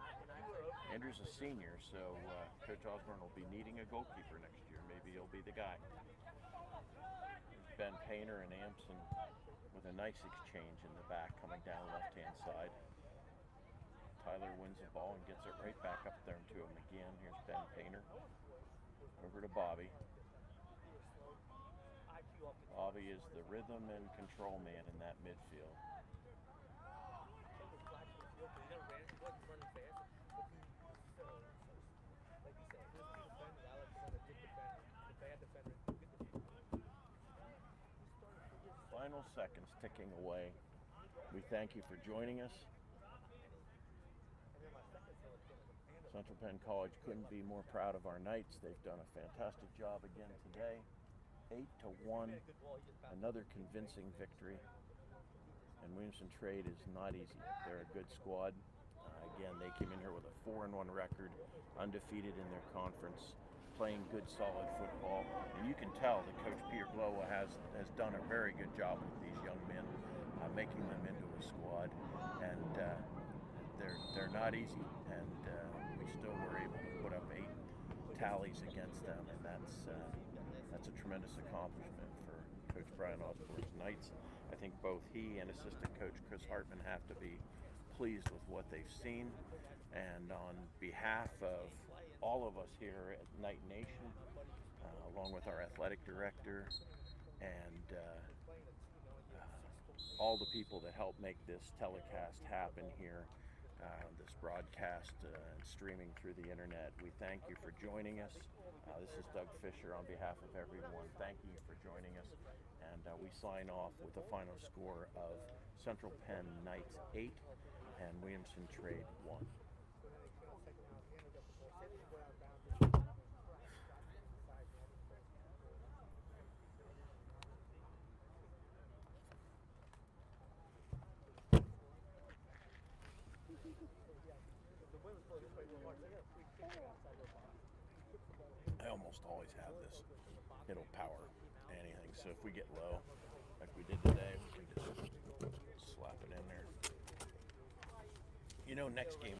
Andrew's a senior, so Coach Osborne will be needing a goalkeeper next year. Maybe he'll be the guy. Ben Painter and Amson with a nice exchange in the back coming down left-hand side. Tyler wins the ball and gets it right back up there to him again. Here's Ben Painter. Over to Bobby. Bobby is the rhythm and control man in that midfield. Final seconds ticking away. We thank you for joining us. Central Penn College couldn't be more proud of our Knights. They've done a fantastic job again today. 8-1, another convincing victory. And Williamson Trade is not easy. They're a good squad. Again, they came in here with a 4-1 record, undefeated in their conference, playing good, solid football. And you can tell that Coach Peter Glowa has done a very good job with these young men, making them into a squad. And they're not easy. And we still were able to put up 8 tallies against them, and that's a tremendous accomplishment for Coach Brian Osborne's Knights. I think both he and assistant coach Chris Hartman have to be pleased with what they've seen. And on behalf of all of us here at Knight Nation, along with our athletic director and all the people that help make this telecast happen here, this broadcast and streaming through the internet, we thank you for joining us. This is Doug Fisher on behalf of everyone. Thank you for joining us. And we sign off with a final score of Central Penn Knights 8 and Williamson Trade 1. I almost always have this. It'll power anything. So if we get low, like we did today, we can just slap it in there. You know, next game